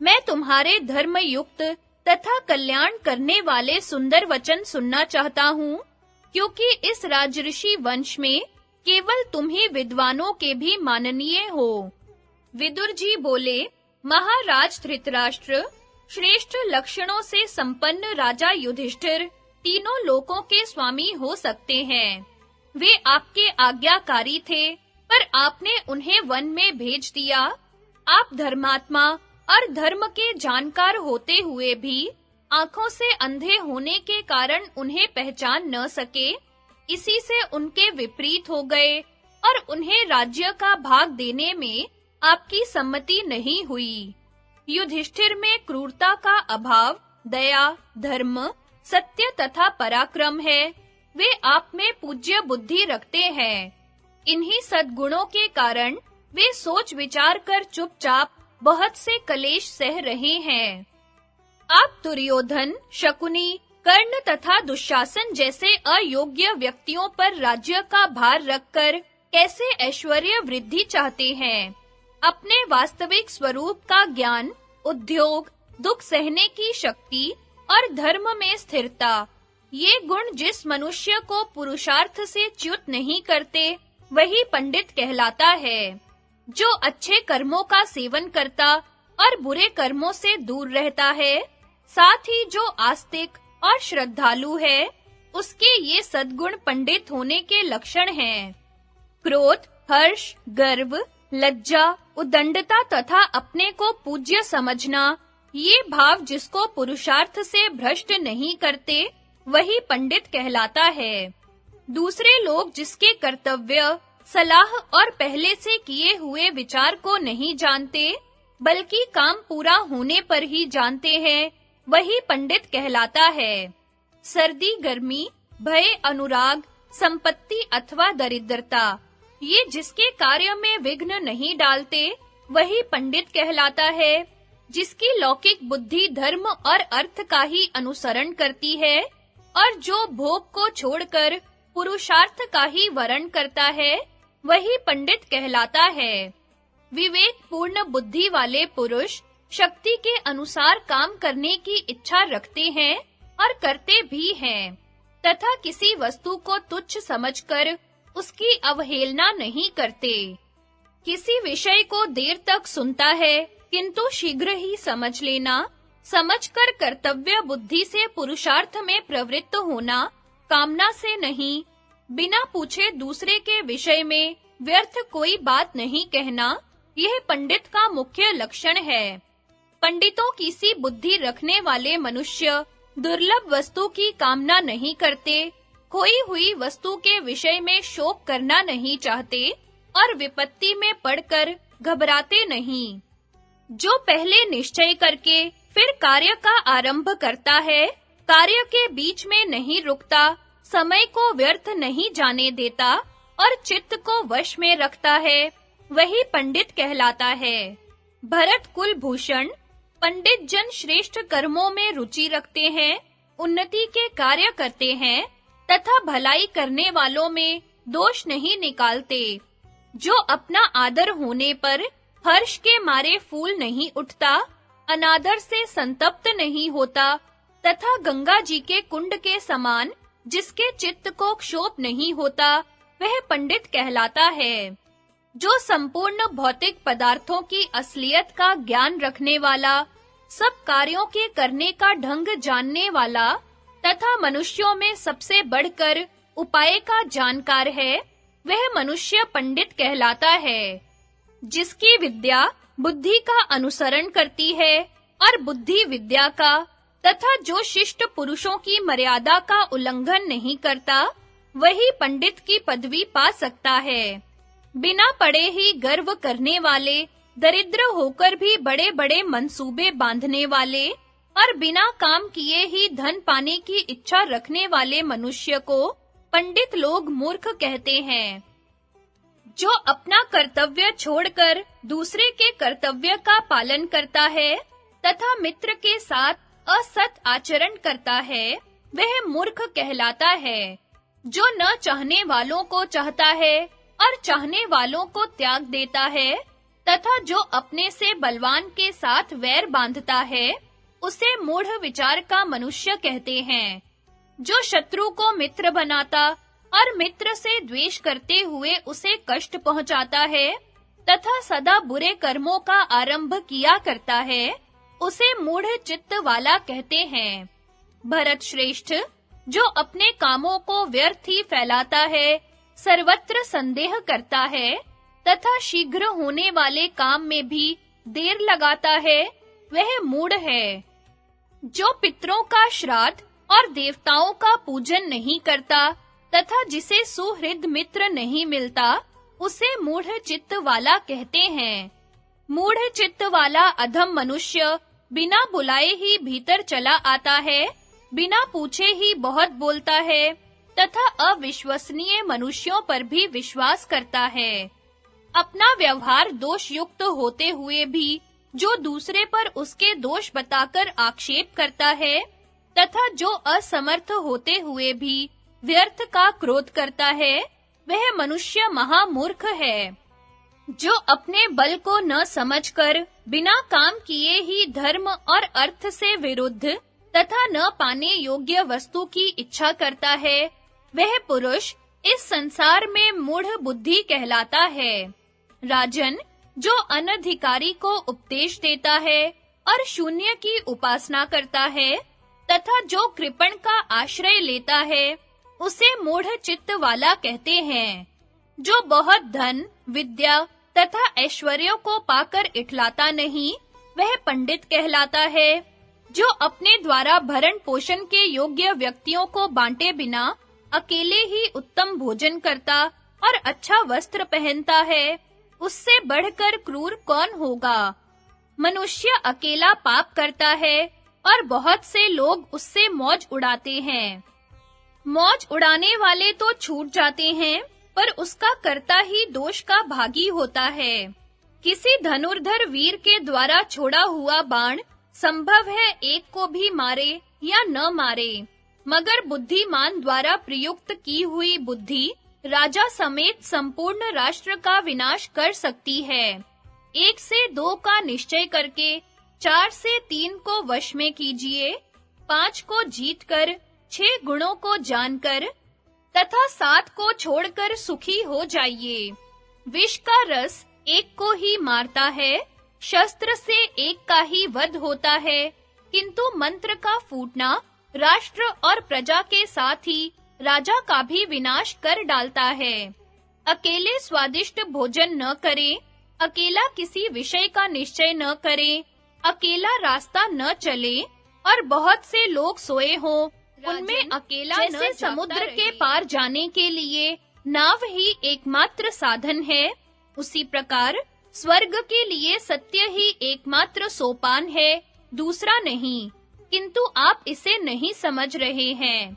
मैं तुम्हारे धर्मयुक्त तथा कल्याण करने वाले सुंदर वचन सुनना चाहता हूँ, क्योंकि इस राजऋषि वंश में केवल तुम ही विद्वानों के भी माननीय हो। विदुर जी बोले, महाराज धृतराष्ट्र, श्रेष्ठ लक्षणों से संपन्न राजा युधिष्ठिर तीनों लोकों के स्वामी हो सकते हैं। वे आपके आज्ञाकारी थे, पर आपने उन्हें वन में भेज दिया। आप धर्मात्मा और धर्म के जानकार होते हुए भी आंखों से अंधे होने के कारण उन्हें पहचान न सके, इसी से उनके विपरीत हो गए और उन्हें राज्य का भाग देने में आपकी सम्मति नहीं हुई। युधिष्ठिर में क्रूरता का अभाव, दया, धर्म, सत्य तथा पराक्रम है। वे आप में पूज्य बुद्धि रखते हैं। इन्हीं सद्गुणों के कारण वे सोच विचार कर चुपचाप बहुत से कलेश सह रहे हैं। आप दुर्योधन, शकुनी, कर्ण तथा दुशासन जैसे अयोग्य व्यक्तियों पर राज्य का भार रखकर कैसे ऐश्वर्य वृद्धि चाहते हैं? अपने वास्तविक स्वरूप का ज्ञान, उद्योग, दुख सहने की शक्ति और धर्म में स्थिरता, ये गुण जिस मनुष्य को पुरुषार्थ से च्युत नहीं करते, वही पंडित कहलाता है। जो अच्छे कर्मों का सेवन करता और बुरे कर्मों से दूर रहता है, साथ ही जो आस्तिक और श्रद्धालु है, उसके ये सद्गुण पंडित होने के लक्षण हैं। क्रोध, हर्ष, गर्व, लज्जा, उदंडता तथा अपने को पूज्य समझना, ये भाव जिसको पुरुषार्थ से भ्रष्ट नहीं करते, वही पंडित कहलाता है। दूसरे लोग जिसके कर्तव्य, सलाह और पहले से किए हुए विचार को नहीं जानते, बल्कि काम पूरा होने पर ही जानते हैं, वही पंडित कहलाता है। सर्दी, गर्मी, भय, अनुराग, संपत्ति अथवा दरिद्रता, ये जिसके कार्य में विघ्न नहीं डालते, वही पंडित कहलाता है। जिसकी लौकिक बुद्धि धर्म और अर्थ का ही अनुसरण करती है और जो भोग को छोड़कर पुरुषार्थ का ही वरण करता है, वही पंडित कहलाता है। विवेक पूर्ण बुद्धि वाले पुरुष शक्ति के अनुसार काम करने की इच्छा रखते हैं और करते भी हैं, तथा किसी वस्तु को तुच्छ समझकर उसकी अवहेलना नहीं करते। किसी विषय को देर तक सुनता है, किंतु शीघ्र ही समझ लेना, समझकर कर्तव्य बुद्धि से पुरुषार्थ में प्रवृत्त होना, कामना से नहीं, बिना पूछे दूसरे के विषय में व्यर्थ कोई बात नहीं कहना, यह पंडित का मुख्य लक्षण है। पंडितों की सी बुद्धि रखने वाले मनुष्य दुर्लभ वस्तु की कामना नहीं करते, खोई हुई वस्तु के विषय में शोक करना नहीं चाहते और विपत्ति में पड़कर घबराते नहीं। जो पहले निश्चय करके फिर कार्य का आरंभ करता है, कार्य के बीच में नहीं रुकता, समय को व्यर्थ नहीं जाने देता और चित्त को वश में रखता है, वही पंडित कहलाता है। भरत कुल भूषण, पंडित जन श्रेष्ठ कर्मों में रुचि रखते हैं, उन्नति के कार्य करते हैं तथा भलाई करने वालों में दोष नहीं निकालते। जो अपना आदर होने पर हर्ष के मारे फूल नहीं उठता, अनादर से संतप्त नहीं होता तथा गंगा जी के कुंड के समान जिसके चित्त को क्षोभ नहीं होता, वह पंडित कहलाता है। जो संपूर्ण भौतिक पदार्थों की असलियत का ज्ञान रखने वाला, सब कार्यों के करने का ढंग जानने वाला तथा मनुष्यों में सबसे बढ़कर उपाय का जानकार है, वह मनुष्य पंडित कहलाता है। जिसकी विद्या बुद्धि का अनुसरण करती है और बुद्धि विद्या का तथा जो शिष्ट पुरुषों की मर्यादा का उल्लंघन नहीं करता, वही पंडित की पदवी पा सकता है। बिना पढ़े ही गर्व करने वाले, दरिद्र होकर भी बड़े-बड़े मंसूबे बांधने वाले और बिना काम किए ही धन पाने की इच्छा रखने वाले मनुष्य को पंडित लोग मूर्ख कहते हैं। जो अपना कर्तव्य छोड़कर दूसरे के कर्तव्य का पालन करता है तथा मित्र के साथ असत आचरण करता है, वह मूर्ख कहलाता है। जो न चाहने वालों को चाहता है और चाहने वालों को त्याग देता है तथा जो अपने से बलवान के साथ वैर बांधता है, उसे मूढ़ विचार का मनुष्य कहते हैं। जो शत्रु को मित्र बनाता और मित्र से द्वेष करते हुए उसे कष्ट पहुंचाता है तथा सदा बुरे कर्मों का आरंभ किया करता है, उसे मूढ़ चित्त वाला कहते हैं। भरत श्रेष्ठ, जो अपने कामों को व्यर्थ ही फैलाता है, सर्वत्र संदेह करता है तथा शीघ्र होने वाले काम में भी देर लगाता है, वह मूढ़ है। जो पितरों का श्राद्ध और देवताओं का पूजन नहीं करता तथा जिसे सुहृद मित्र नहीं मिलता, उसे मूढ़ चित्त वाला कहते हैं। मूढ़ चित्त वाला अधम मनुष्य बिना बुलाए ही भीतर चला आता है, बिना पूछे ही बहुत बोलता है तथा अविश्वसनीय मनुष्यों पर भी विश्वास करता है। अपना व्यवहार दोष युक्त होते हुए भी जो दूसरे पर उसके दोष बताकर आक्षेप करता है तथा जो असमर्थ होते हुए भी व्यर्थ का क्रोध करता है, वह मनुष्य महामूर्ख है। जो अपने बल को न समझकर बिना काम किए ही धर्म और अर्थ से विरुद्ध तथा न पाने योग्य वस्तु की इच्छा करता है, वह पुरुष इस संसार में मूढ़ बुद्धि कहलाता है। राजन, जो अनधिकारी को उपदेश देता है और शून्य की उपासना करता है तथा जो कृपण का आश्रय लेता है, उसे मूढ़ चित्त वाला कहते हैं। जो बहुत धन, विद्या तथा ऐश्वर्यों को पाकर इठलाता नहीं, वह पंडित कहलाता है। जो अपने द्वारा भरण पोषण के योग्य व्यक्तियों को बांटे बिना अकेले ही उत्तम भोजन करता और अच्छा वस्त्र पहनता है, उससे बढ़कर क्रूर कौन होगा। मनुष्य अकेला पाप करता है और बहुत से लोग उससे मौज उड़ाते हैं। मौज उड़ाने वाले तो छूट जाते हैं, पर उसका कर्ता ही दोष का भागी होता है। किसी धनुर्धर वीर के द्वारा छोड़ा हुआ बाण संभव है एक को भी मारे या न मारे, मगर बुद्धिमान द्वारा प्रयुक्त की हुई बुद्धि राजा समेत संपूर्ण राष्ट्र का विनाश कर सकती है। 1 से 2 का निश्चय करके 4 से 3 को वश में कीजिए, 5 को जीतकर, 6 गुणों को जानकर तथा 7 को छोड़कर सुखी हो जाइए। विष का रस एक को ही मारता है, शस्त्र से एक का ही वध होता है, किंतु मंत्र का फूटना राष्ट्र और प्रजा के साथ ही राजा का भी विनाश कर डालता है। अकेले स्वादिष्ट भोजन न करें, अकेला किसी विषय का निश्चय न करें, अकेला रास्ता न चले और बहुत से लोग सोए हों, उनमें अकेला न जैसे समुद्र के पार जाने के लिए नाव ही एकमात्र साधन है, उसी प्रकार स्वर्ग के लिए सत्य ही एकमात्र सोपान है, दूसरा नहीं। किंतु आप इसे नहीं समझ रहे हैं।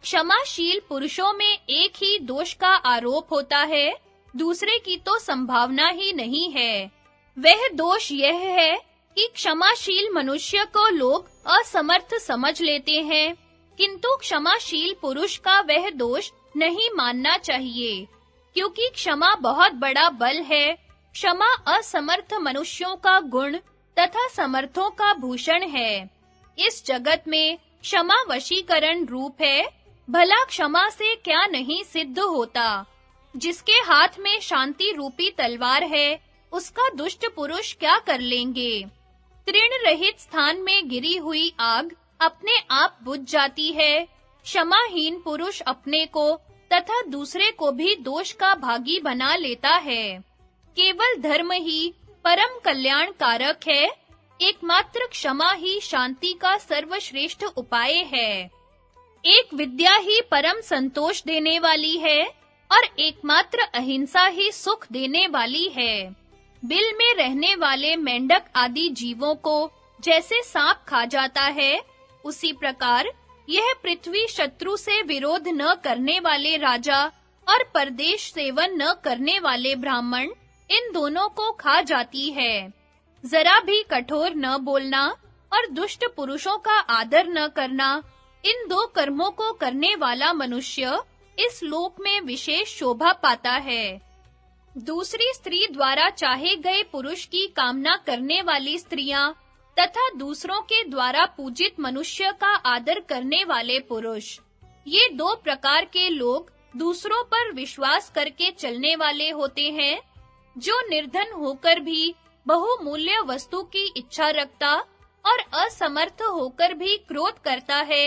क्षमाशील पुरुषों में एक ही दोष का आरोप होता है, दूसरे की तो संभावना ही नहीं है। वह दोष यह है कि क्षमाशील मनुष्य को लोग असमर्थ समझ लेते हैं, किंतु क्षमाशील पुरुष का वह दोष नहीं मानना चाहिए, क्योंकि क्षमा बहुत बड़ा बल है। क्षमा असमर्थ मनुष्यों का गुण तथा समर्थों का भूषण है। इस जगत में क्षमा वशीकरण रूप है, भला क्षमा से क्या नहीं सिद्ध होता। जिसके हाथ में शांति रूपी तलवार है, उसका दुष्ट पुरुष क्या कर लेंगे। तृण रहित स्थान में गिरी हुई आग अपने आप बुझ जाती है। क्षमाहीन पुरुष अपने को तथा दूसरे को भी दोष का भागी बना लेता है। केवल धर्म ही परम कल्याण कारक है। एकमात्र क्षमा ही शांति का सर्वश्रेष्ठ उपाय है। एक विद्या ही परम संतोष देने वाली है और एकमात्र अहिंसा ही सुख देने वाली है। बिल में रहने वाले मेंढक आदि जीवों को जैसे सांप खा जाता है, उसी प्रकार यह पृथ्वी शत्रु से विरोध न करने वाले राजा और परदेश सेवन न करने वाले ब्राह्मण, इन दोनों को खा जाती है। जरा भी कठोर न बोलना और दुष्ट पुरुषों का आदर न करना, इन दो कर्मों को करने वाला मनुष्य इस लोक में विशेष शोभा पाता है। दूसरी स्त्री द्वारा चाहे गए पुरुष की कामना करने वाली स्त्रियां तथा दूसरों के द्वारा पूजित मनुष्य का आदर करने वाले पुरुष, ये दो प्रकार के लोग दूसरों पर विश्वास करके चलने वाले होते हैं। जो निर्धन होकर भी बहुमूल्य वस्तु की इच्छा रखता और असमर्थ होकर भी क्रोध करता है,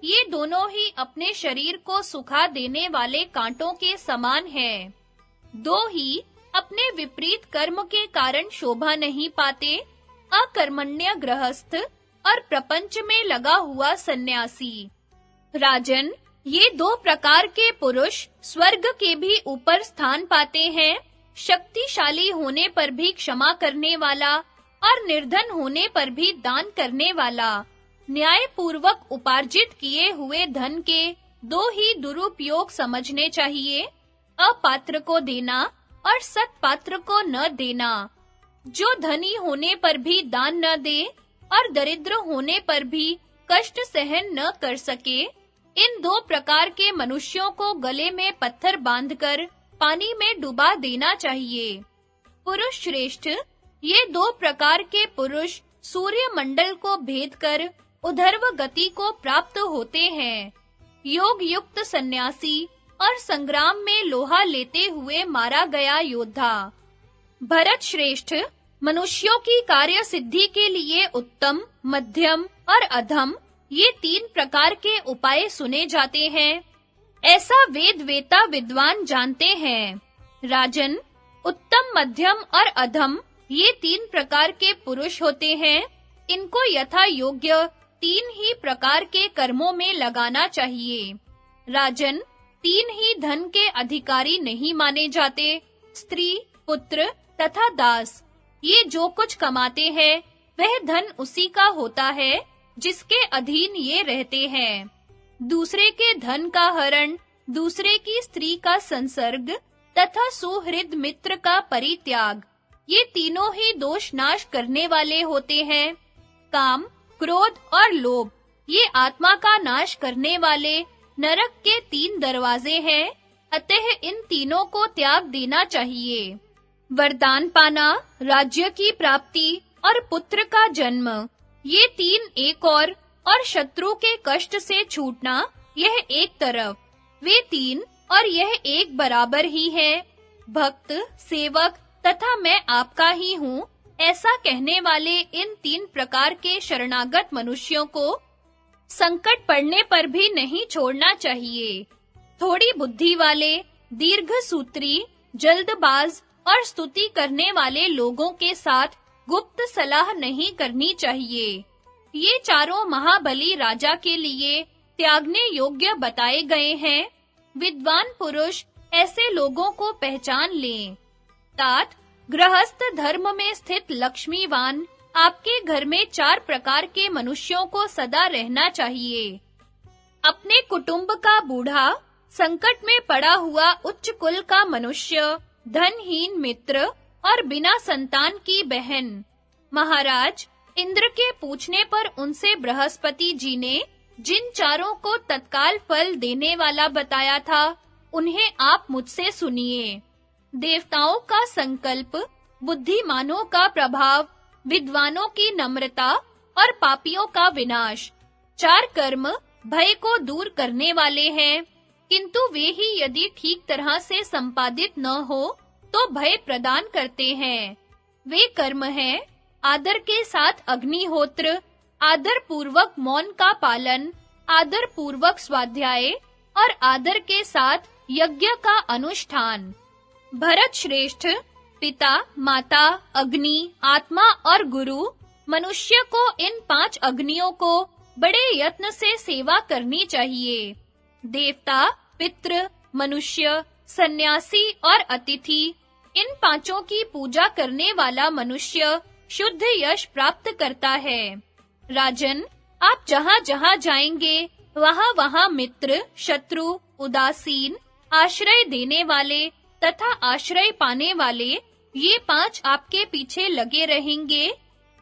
ये दोनों ही अपने शरीर को सुखा देने वाले कांटों के समान हैं। दो ही अपने विपरीत कर्म के कारण शोभा नहीं पाते, अकर्मण्य गृहस्थ और प्रपंच में लगा हुआ सन्यासी। राजन, ये दो प्रकार के पुरुष स्वर्ग के भी ऊपर स्थान पाते हैं। शक्तिशाली होने पर भी क्षमा करने वाला और निर्धन होने पर भी दान करने वाला। न्याय पूर्वक उपार्जित किए हुए धन के दो ही दुरुपयोग समझने चाहिए, अपात्र को देना और सत्पात्र को न देना। जो धनी होने पर भी दान न दे और दरिद्र होने पर भी कष्ट सहन न कर सके, इन दो प्रकार के मनुष्यों को गले में पत्थर बांधकर पानी में डुबा देना चाहिए। पुरुष श्रेष्ठ, ये दो प्रकार के पुरुष सूर्य मंडल को भेद कर उधर्व गति को प्राप्त होते हैं। योग युक्त सन्यासी और संग्राम में लोहा लेते हुए मारा गया योद्धा। भरत श्रेष्ठ, मनुष्यों की कार्य सिद्धि के लिए उत्तम, मध्यम और अधम, ये तीन प्रकार के उपाय सुने जाते हैं। ऐसा वेद वेता विद्वान जानते हैं। राजन, उत्तम, मध्यम और अधम, ये तीन प्रकार के पुरुष होते हैं। इनको यथा योग्य तीन ही प्रकार के कर्मों में लगाना चाहिए। राजन, तीन ही धन के अधिकारी नहीं माने जाते, स्त्री, पुत्र तथा दास। ये जो कुछ कमाते हैं, वह धन उसी का होता है जिसके अधीन ये रहते हैं। दूसरे के धन का हरण, दूसरे की स्त्री का संसर्ग तथा सुहृद मित्र का परित्याग, ये तीनों ही दोष नाश करने वाले होते हैं। काम, क्रोध और लोभ, ये आत्मा का नाश करने वाले नरक के तीन दरवाजे हैं। अतः इन तीनों को त्याग देना चाहिए। वरदान पाना, राज्य की प्राप्ति और पुत्र का जन्म, ये तीन एक और शत्रु के कष्ट से छूटना, यह एक तरफ। वे तीन और यह एक बराबर ही है। भक्त, सेवक तथा मैं आपका ही हूँ, ऐसा कहने वाले इन तीन प्रकार के शरणागत मनुष्यों को संकट पड़ने पर भी नहीं छोड़ना चाहिए। थोड़ी बुद्धि वाले, दीर्घसूत्री, जल्दबाज और स्तुति करने वाले लोगों के साथ गुप्त सलाह नहीं करनी चाहिए। ये चारों महाबली राजा के लिए त्यागने योग्य बताए गए हैं। विद्वान पुरुष ऐसे लोगों को पहचान लें। तात, गृहस्थ धर्म में स्थित लक्ष्मीवान, आपके घर में चार प्रकार के मनुष्यों को सदा रहना चाहिए। अपने कुटुंब का बूढ़ा, संकट में पड़ा हुआ उच्च कुल का मनुष्य, धनहीन मित्र और बिना संतान की बहन। महाराज, इंद्र के पूछने पर उनसे बृहस्पति जी ने जिन चारों को तत्काल फल देने वाला बताया था, उन्हें आप मुझसे सुनिए। देवताओं का संकल्प, बुद्धिमानों का प्रभाव, विद्वानों की नम्रता और पापियों का विनाश। चार कर्म भय को दूर करने वाले हैं, किंतु वे ही यदि ठीक तरह से संपादित न हो तो भय प्रदान करते हैं। वे कर्म हैं आदर के साथ अग्निहोत्र, आदर पूर्वक मौन का पालन, आदर पूर्वक स्वाध्याय और आदर के साथ यज्ञ का अनुष्ठान। भरत श्रेष्ठ, पिता, माता, अग्नि, आत्मा और गुरु, मनुष्य को इन 5 अग्नियों को बड़े यत्न से सेवा करनी चाहिए। देवता, पितृ, मनुष्य, सन्यासी और अतिथि, इन 5 की पूजा करने वाला मनुष्य शुद्ध यश प्राप्त करता है। राजन, आप जहाँ-जहाँ जाएंगे, वहाँ-वहाँ मित्र, शत्रु, उदासीन, आश्रय देने वाले तथा आश्रय पाने वाले, ये 5 आपके पीछे लगे रहेंगे।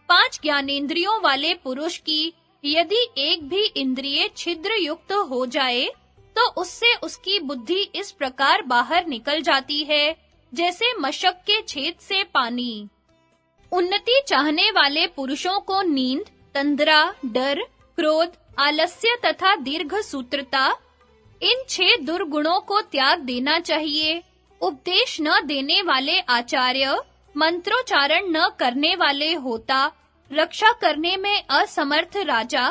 5 ज्ञानेंद्रियों वाले पुरुष की यदि एक भी इंद्रिय छिद्र युक्त हो जाए, तो उससे उसकी बुद्धि इस प्रकार बाहर निकल जाती है, जैसे मशक के छेद से पानी। उन्नति चाहने वाले पुरुषों को नींद, तंद्रा, डर, क्रोध, आलस्य तथा दीर्घ सूत्रता, इन 6 दुर्गुणों को त्याग देना चाहिए। उपदेश न देने वाले आचार्य, मंत्रोच्चारण न करने वाले होता, रक्षा करने में असमर्थ राजा,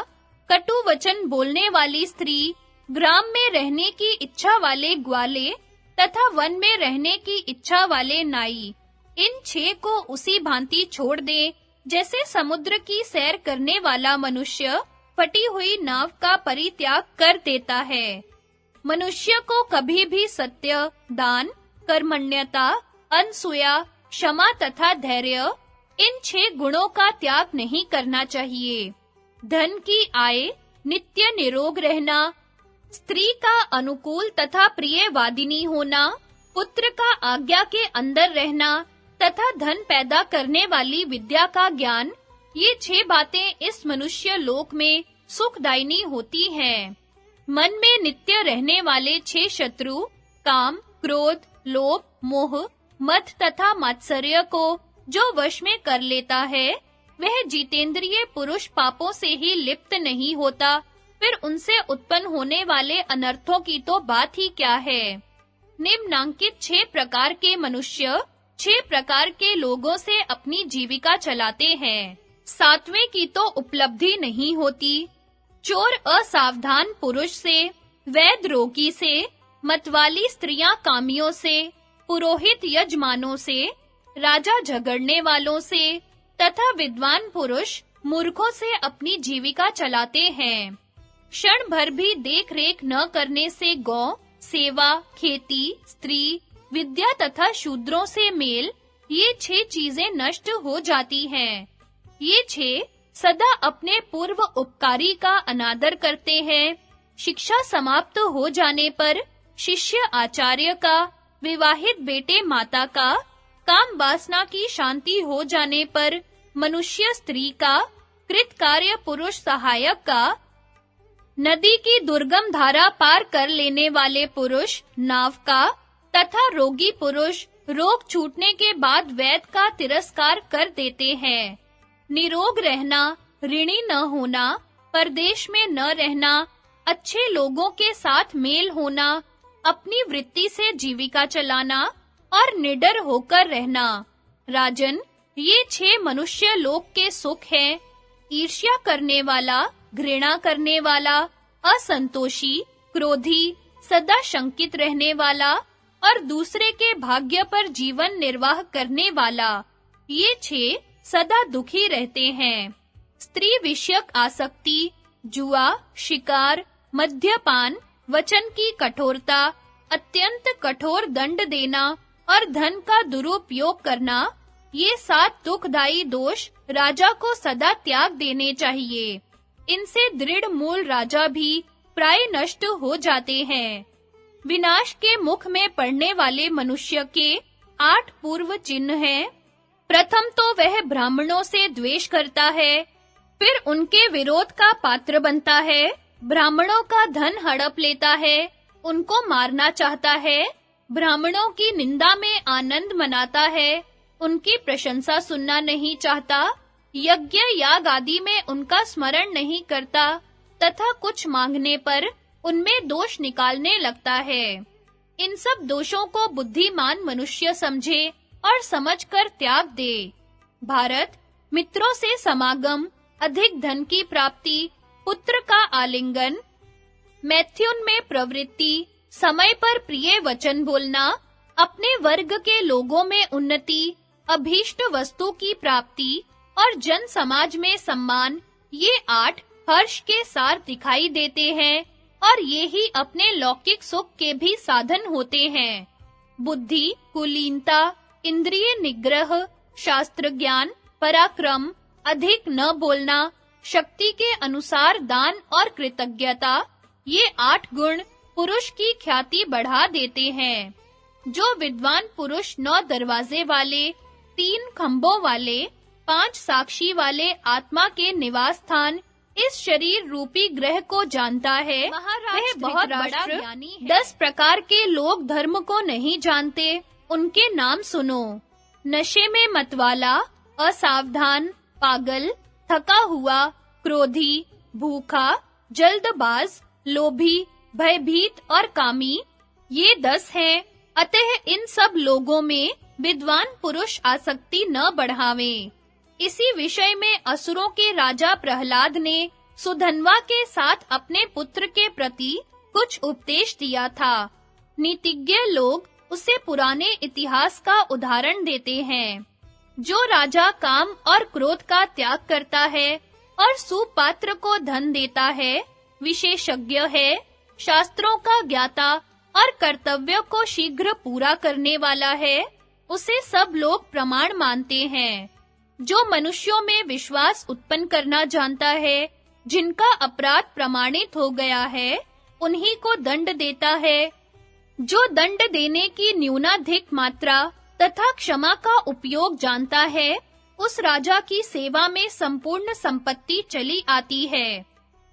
कटु वचन बोलने वाली स्त्री, ग्राम में रहने की इच्छा वाले ग्वाले तथा वन में रहने की इच्छा वाले नाई, इन 6 को उसी भांति छोड़ दें जैसे समुद्र की सैर करने वाला मनुष्य फटी हुई नाव का परित्याग कर देता है। मनुष्य को कभी भी सत्य, दान, कर्मण्यता, अनसूया, क्षमा तथा धैर्य, इन 6 गुणों का त्याग नहीं करना चाहिए। धन की आय, नित्य निरोग रहना, स्त्री का अनुकूल तथा प्रिय वादिनी होना, पुत्र का आज्ञा के अंदर रहना तथा धन पैदा करने वाली विद्या का ज्ञान, ये 6 बातें इस मनुष्य लोक में सुखदायिनी होती हैं। मन में नित्य रहने वाले 6 शत्रु, काम, क्रोध, लोभ, मोह, मद तथा मात्सर्य को जो वश में कर लेता है, वह जितेंद्रिय पुरुष पापों से ही लिप्त नहीं होता, फिर उनसे उत्पन्न होने वाले अनर्थों की तो बात ही क्या है। निम्नांकित 6 प्रकार के मनुष्य 6 प्रकार के लोगों से अपनी जीविका चलाते हैं। 7वें की तो उपलब्धि नहीं होती। चोर असावधान पुरुष से, वैद रोगी से, मतवाली स्त्रियां कामियों से, पुरोहित यजमानों से, राजा झगड़ने वालों से तथा विद्वान पुरुष मूर्खों से अपनी जीविका चलाते हैं। क्षण भर भी देख रेख न करने से गौ, सेवा, खेती, स्त्री, विद्या तथा शूद्रों से मेल, ये 6 चीजें नष्ट हो जाती हैं। ये 6 सदा अपने पूर्व उपकारी का अनादर करते हैं। शिक्षा समाप्त हो जाने पर शिष्य आचार्य का, विवाहित बेटे माता का, काम वासना की शांति हो जाने पर मनुष्य स्त्री का, कृत कार्य पुरुष सहायक का, नदी की दुर्गम धारा पार कर लेने वाले पुरुष नाव का तथा रोगी पुरुष रोग छूटने के बाद वैद का तिरस्कार कर देते हैं। निरोग रहना, ऋणी न होना, परदेश में न रहना, अच्छे लोगों के साथ मेल होना, अपनी वृत्ति से जीविका चलाना और निडर होकर रहना। राजन, ये 6 मनुष्य लोक के सुख हैं। ईर्ष्या करने वाला, घृणा करने वाला, असंतोषी, क्रोधी, सदा शंकित रहने वाला और दूसरे के भाग्य पर जीवन निर्वाह करने वाला, ये 6 सदा दुखी रहते हैं। स्त्री विषयक आसक्ति, जुआ, शिकार, मद्यपान, वचन की कठोरता, अत्यंत कठोर दंड देना और धन का दुरुपयोग करना, ये 7 दुखदायी दोष राजा को सदा त्याग देने चाहिए। इनसे दृढ़ मूल राजा भी प्राय नष्ट हो जाते हैं। विनाश के मुख में पड़ने वाले मनुष्य के 8 पूर्व चिन्ह हैं। प्रथम तो वह ब्राह्मणों से द्वेष करता है, फिर उनके विरोध का पात्र बनता है, ब्राह्मणों का धन हड़प लेता है, उनको मारना चाहता है, ब्राह्मणों की निंदा में आनंद मनाता है, उनकी प्रशंसा सुनना नहीं चाहता, यज्ञ याग आदि में उनका स्मरण नहीं करता तथा कुछ मांगने पर उनमें दोष निकालने लगता है। इन सब दोषों को बुद्धिमान मनुष्य समझे और समझकर त्याग दे। भारत, मित्रों से समागम, अधिक धन की प्राप्ति, पुत्र का आलिंगन, मैथुन में प्रवृत्ति, समय पर प्रिय वचन बोलना, अपने वर्ग के लोगों में उन्नति, अभीष्ट वस्तु की प्राप्ति और जन समाज में सम्मान, ये 8 हर्ष के सार दिखाई देते हैं और ये ही अपने लौकिक सुख के भी साधन होते हैं। बुद्धि, कुलीनता, इंद्रिय निग्रह, शास्त्र ज्ञान, पराक्रम, अधिक न बोलना, शक्ति के अनुसार दान और कृतज्ञता, ये 8 गुण पुरुष की ख्याति बढ़ा देते हैं। जो विद्वान पुरुष 9 दरवाजे वाले, 3 खंभों वाले, 5 साक्षी वाले आत्मा के निवास स्थान इस शरीर रूपी ग्रह को जानता है, वह बहुत बड़ा ज्ञानी है। 10 प्रकार के लोग धर्म को नहीं जानते, उनके नाम सुनो। नशे में मतवाला, असावधान, पागल, थका हुआ, क्रोधी, भूखा, जल्दबाज, लोभी, भयभीत और कामी, ये 10 हैं। अतः इन सब लोगों में विद्वान पुरुष आसक्ति न बढ़ावें। इसी विषय में असुरों के राजा प्रहलाद ने सुधन्वा के साथ अपने पुत्र के प्रति कुछ उपदेश दिया था। नीतिज्ञ लोग उसे पुराने इतिहास का उदाहरण देते हैं। जो राजा काम और क्रोध का त्याग करता है और सुपात्र को धन देता है, विशेषज्ञ है, शास्त्रों का ज्ञाता और कर्तव्य को शीघ्र पूरा करने वाला है, उसे सब लोग प्रमाण मानते हैं। जो मनुष्यों में विश्वास उत्पन्न करना जानता है, जिनका अपराध प्रमाणित हो गया है, उन्हीं को दंड देता है। जो दंड देने की न्यूनाधिक मात्रा तथा क्षमा का उपयोग जानता है, उस राजा की सेवा में संपूर्ण संपत्ति चली आती है।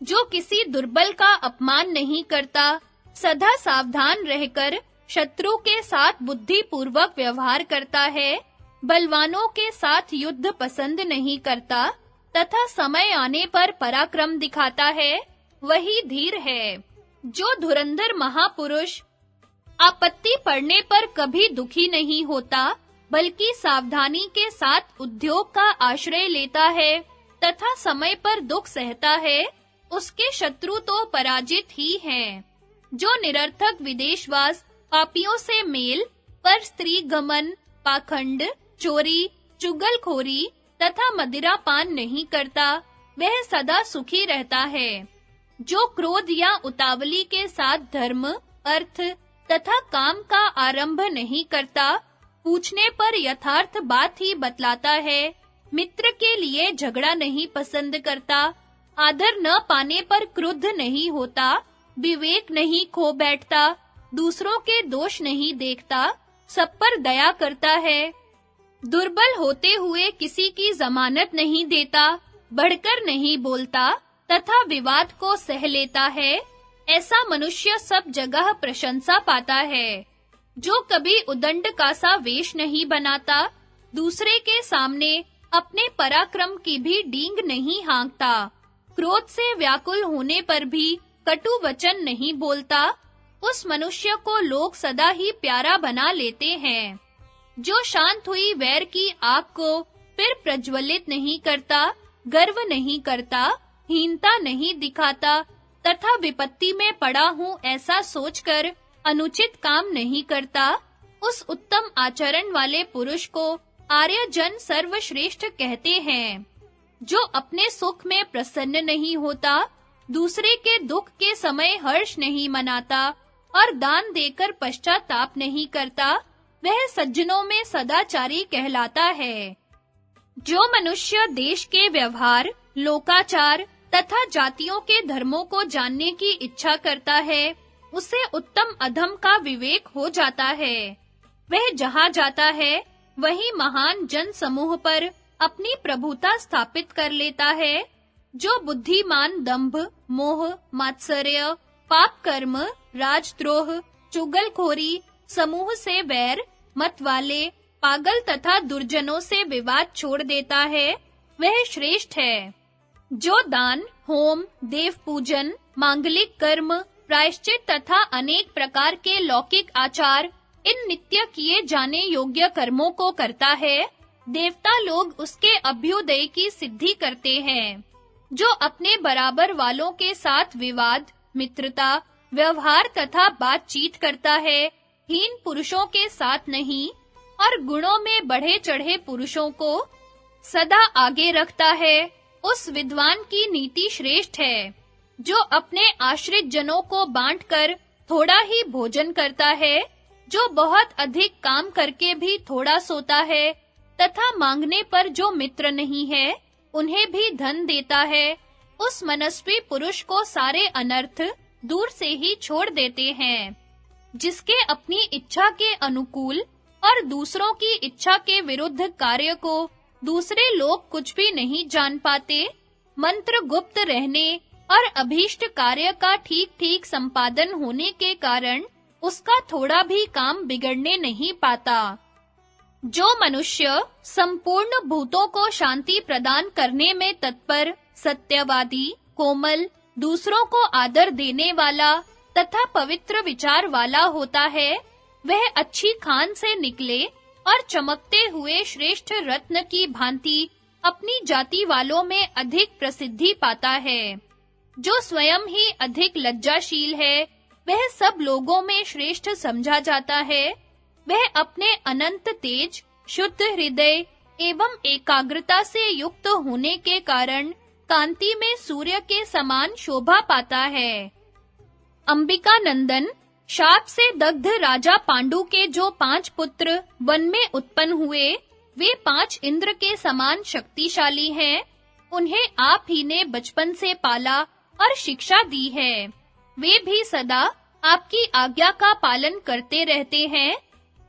जो किसी दुर्बल का अपमान नहीं करता, सदा सावधान रहकर शत्रु के साथ बुद्धिपूर्वक व्यवहार करता है, बलवानों के साथ युद्ध पसंद नहीं करता तथा समय आने पर पराक्रम दिखाता है, वही धीर है। जो धुरंधर महापुरुष आपत्ति पड़ने पर कभी दुखी नहीं होता, बल्कि सावधानी के साथ उद्योग का आश्रय लेता है तथा समय पर दुख सहता है, उसके शत्रु तो पराजित ही हैं। जो निरर्थक विदेशवास, पापियों से मेल, पर स्त्री गमन, पाखंड, चोरी, चुगलखोरी तथा मदिरापान नहीं करता, वह सदा सुखी रहता है। जो क्रोध या उतावली के साथ धर्म, अर्थ तथा काम का आरंभ नहीं करता, पूछने पर यथार्थ बात ही बतलाता है, मित्र के लिए झगड़ा नहीं पसंद करता, आदर न पाने पर क्रुद्ध नहीं होता, विवेक नहीं खो बैठता, दूसरों के दोष नहीं देखता, सब पर दया करता है, दुर्बल होते हुए किसी की जमानत नहीं देता, बढ़कर नहीं बोलता तथा विवाद को सह लेता है, ऐसा मनुष्य सब जगह प्रशंसा पाता है। जो कभी उदंड का सा वेश नहीं बनाता, दूसरे के सामने अपने पराक्रम की भी डींग नहीं हाँकता, क्रोध से व्याकुल होने पर भी कटु वचन नहीं बोलता, उस मनुष्य को लोग सदा ही प्यारा बना लेते हैं। जो शांत हुई वैर की आग को फिर प्रज्वलित नहीं करता, गर्व नहीं करता, हीनता नहीं दिखाता तथा विपत्ति में पड़ा हूँ ऐसा सोचकर अनुचित काम नहीं करता, उस उत्तम आचरण वाले पुरुष को आर्य जन सर्वश्रेष्ठ कहते हैं। जो अपने सुख में प्रसन्न नहीं होता, दूसरे के दुख के समय हर्ष नहीं मनाता और दान देकर पश्चाताप नहीं करता, वह सज्जनों में सदाचारी कहलाता है। जो मनुष्य देश के व्यवहार, लोकाचार तथा जातियों के धर्मों को जानने की इच्छा करता है, उसे उत्तम अधम का विवेक हो जाता है। वह जहाँ जाता है, वहीं महान जन समूह पर अपनी प्रभुता स्थापित कर लेता है। जो बुद्धिमान दंभ, मोह, मात्सर्य, पाप कर्म, राजद्रोह, चुगलखोरी, समूह से वैर, मतवाले, पागल तथा दुर्जनों से विवाद छोड़ देता है, वह श्रेष्ठ है। जो दान, होम, देव पूजन, मांगलिक कर्म, प्रायश्चित तथा अनेक प्रकार के लौकिक आचार, इन नित्य किए जाने योग्य कर्मों को करता है, देवता लोग उसके अभ्युदय की सिद्धि करते हैं। जो अपने बराबर वालों के साथ विवाद, मित्रता, व्यवहार तथा बातचीत करता है, हीन पुरुषों के साथ नहीं, और गुणों में बढ़े चढ़े पुरुषों को सदा आगे रखता है, उस विद्वान की नीति श्रेष्ठ है। जो अपने आश्रित जनों को बांटकर थोड़ा ही भोजन करता है, जो बहुत अधिक काम करके भी थोड़ा सोता है, तथा मांगने पर जो मित्र नहीं है, उन्हें भी धन देता है, उस मनस्वी पुरुष को सारे अनर्थ दूर से ही छोड़ देते हैं। जिसके अपनी इच्छा के अनुकूल और दूसरों की इच्छा के विरुद्ध कार्य को दूसरे लोग कुछ भी नहीं जान पाते, मंत्र गुप्त रहने और अभीष्ट कार्य का ठीक-ठीक संपादन होने के कारण उसका थोड़ा भी काम बिगड़ने नहीं पाता। जो मनुष्य संपूर्ण भूतों को शांति प्रदान करने में तत्पर, सत्यवादी, कोमल, दूसरों को आदर देने वाला तथा पवित्र विचार वाला होता है, वह अच्छी खान से निकले और चमकते हुए श्रेष्ठ रत्न की भांति अपनी जाति वालों में अधिक प्रसिद्धि पाता है। जो स्वयं ही अधिक लज्जाशील है, वह सब लोगों में श्रेष्ठ समझा जाता है। वह अपने अनंत तेज, शुद्ध हृदय एवं एकाग्रता से युक्त होने के कारण कांति में सूर्य के समान शोभा पाता है। अंबिका नंदन, शाप से दग्ध राजा पांडु के जो 5 पुत्र वन में उत्पन्न हुए, वे 5 इंद्र के समान शक्तिशाली हैं। उन्हें आप ही ने बचपन से पाला और शिक्षा दी है। वे भी सदा आपकी आज्ञा का पालन करते रहते हैं।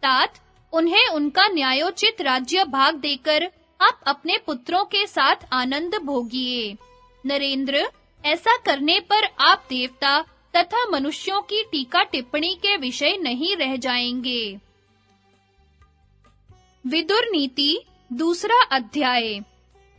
तात, उन्हें उनका न्यायोचित राज्य भाग देकर आप अपने पुत्रों के साथ आनंद भोगिए। नरेंद्र, ऐसा करने पर आप देवता तथा मनुष्यों की टीका टिप्पणी के विषय नहीं रह जाएंगे। विदुर नीति, दूसरा अध्याय।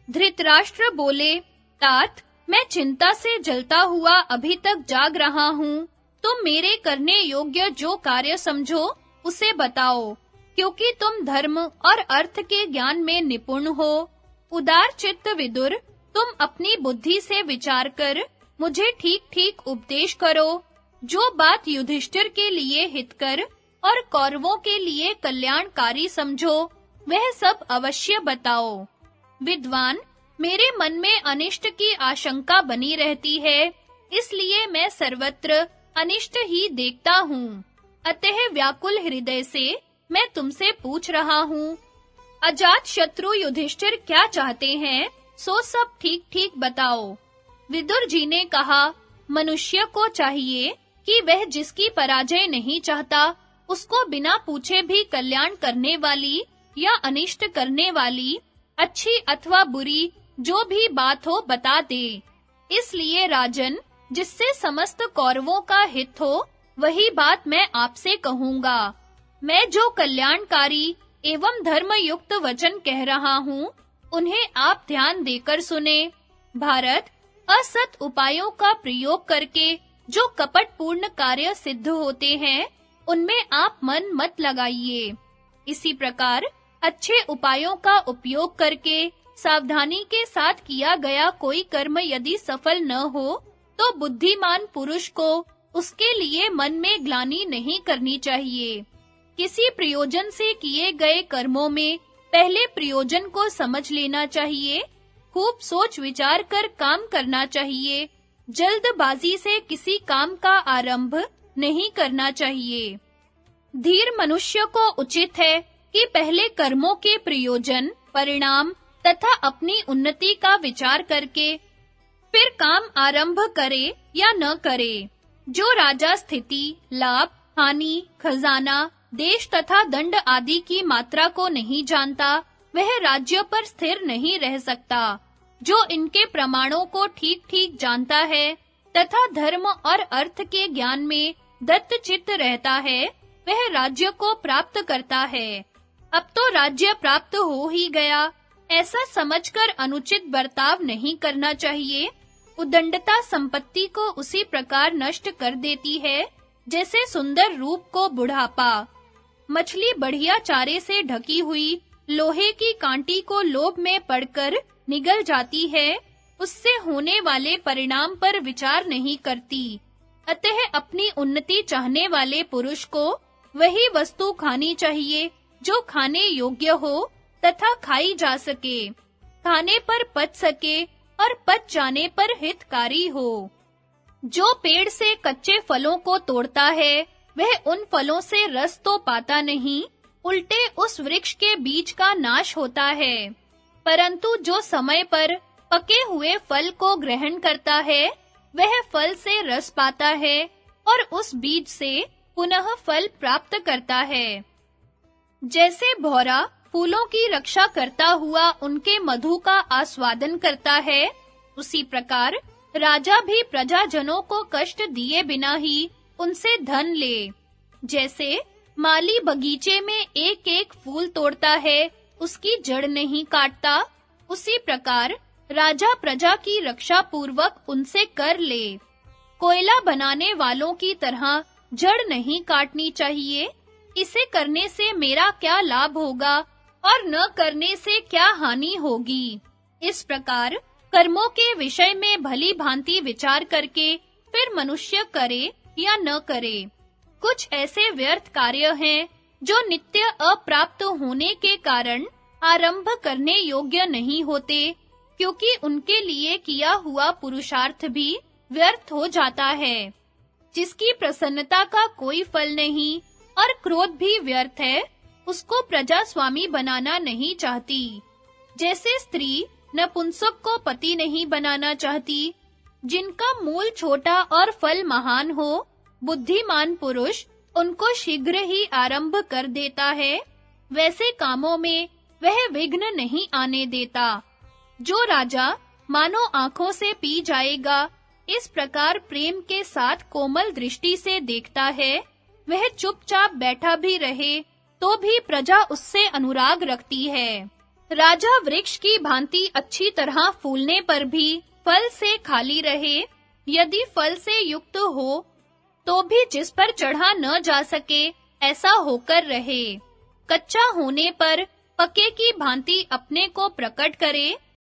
धृतराष्ट्र बोले, तात, मैं चिंता से जलता हुआ अभी तक जाग रहा हूँ। तुम मेरे करने योग्य जो कार्य समझो, उसे बताओ, क्योंकि तुम धर्म और अर्थ के ज्ञान में निपुण हो। उदार चित्त विदुर, तुम अपनी बुद्धि से विचार कर मुझे ठीक-ठीक उपदेश करो। जो बात युधिष्ठिर के लिए हितकर और कौरवों के लिए कल्याणकारी समझो, वह सब अवश्य बताओ। विद्वान, मेरे मन में अनिष्ट की आशंका बनी रहती है, इसलिए मैं सर्वत्र अनिष्ट ही देखता हूँ। अतः व्याकुल हृदय से मैं तुमसे पूछ रहा हूँ, अजात शत्रु युधिष्ठिर क्या चाहते हैं, सो सब ठीक-ठीक बताओ। विदुर जी ने कहा, मनुष्य को चाहिए कि वह जिसकी पराजय नहीं चाहता, उसको बिना पूछे भी कल्याण करने वाली या अनिष्ट करने वाली, अच्छी अथवा बुरी जो भी बात हो बता दे। इसलिए राजन, जिससे समस्त कौरवों का हित हो, वही बात मैं आपसे कहूँगा। मैं जो कल्याणकारी एवं धर्मयुक्त वचन कह रहा हूँ, उन्हें आप ध्यान देकर सुने। भारत, असत उपायों का प्रयोग करके जो कपटपूर्ण कार्य सिद्ध होते हैं, उनमें आप मन मत लगाइए। इसी प्रकार अच्छे उपायों का उपयोग करके सावधानी के साथ किया गया कोई कर्म यदि सफल न हो, तो बुद्धिमान पुरुष को उसके लिए मन में ग्लानि नहीं करनी चाहिए। किसी प्रयोजन से किए गए कर्मों में पहले प्रयोजन को समझ लेना चाहिए। खूब सोच विचार कर काम करना चाहिए। जल्दबाजी से किसी काम का आरंभ नहीं करना चाहिए। धीर मनुष्य को उचित है कि पहले कर्मों के प्रयोजन, परिणाम तथा अपनी उन्नति का विचार करके फिर काम आरंभ करे या न करे। जो राजा स्थिति, लाभ, हानि, खजाना, देश तथा दंड आदि की मात्रा को नहीं जानता, वह राज्य पर स्थिर नहीं रह सकता। जो इनके प्रमाणों को ठीक-ठीक जानता है तथा धर्म और अर्थ के ज्ञान में दत्तचित्त रहता है, वह राज्य को प्राप्त करता है। अब तो राज्य प्राप्त हो ही गया, ऐसा समझकर अनुचित बर्ताव नहीं करना चाहिए। उदंडता संपत्ति को उसी प्रकार नष्ट कर देती है जैसे सुंदर रूप को बुढ़ापा। मछली बढ़िया चारे से ढकी हुई लोहे की कांटी को लोभ में पड़कर निगल जाती है, उससे होने वाले परिणाम पर विचार नहीं करती। अतः अपनी उन्नति चाहने वाले पुरुष को वही वस्तु खानी चाहिए जो खाने योग्य हो तथा खाई जा सके। खाने पर पच सके और पच जाने पर हितकारी हो। जो पेड़ से कच्चे फलों को तोड़ता है, वह उन फलों से रस तो पाता नहीं, उल्टे उस वृक्ष के बीज का नाश होता है। परंतु जो समय पर पके हुए फल को ग्रहण करता है, वह फल से रस पाता है और उस बीज से पुनः फल प्राप्त करता है। जैसे भौरा फूलों की रक्षा करता हुआ उनके मधु का आस्वादन करता है, उसी प्रकार राजा भी प्रजाजनों को कष्ट दिए बिना ही उनसे धन ले। जैसे माली बगीचे में एक-एक फूल तोड़ता है, उसकी जड़ नहीं काटता, उसी प्रकार राजा प्रजा की रक्षा पूर्वक उनसे कर ले। कोयला बनाने वालों की तरह जड़ नहीं काटनी चाहिए। इसे करने से मेरा क्या लाभ होगा और न करने से क्या हानि होगी। इस प्रकार कर्मों के विषय में भली भांति विचार करके फिर मनुष्य करे या न करे। कुछ ऐसे व्यर्थ कार्य हैं जो नित्य अप्राप्त होने के कारण आरंभ करने योग्य नहीं होते, क्योंकि उनके लिए किया हुआ पुरुषार्थ भी व्यर्थ हो जाता है। जिसकी प्रसन्नता का कोई फल नहीं और क्रोध भी व्यर्थ है, उसको प्रजा स्वामी बनाना नहीं चाहती। जैसे स्त्री नपुंसक को पति नहीं बनाना चाहती, जिनका मूल छोटा और फल महान हो, बुद्धिमान पुरुष उनको शीघ्र ही आरंभ कर देता है, वैसे कामों में वह विघ्न नहीं आने देता। जो राजा मानो आंखों से पी जाएगा, इस प्रकार प्रेम के साथ कोमल दृष्टि से देखता है, वह चुपचाप बैठा भी रहे तो भी प्रजा उससे अनुराग रखती है। राजा वृक्ष की भांति अच्छी तरह फूलने पर भी फल से खाली रहे, यदि फल से युक्त हो तो भी जिस पर चढ़ा न जा सके, ऐसा होकर रहे। कच्चा होने पर पके की भांति अपने को प्रकट करे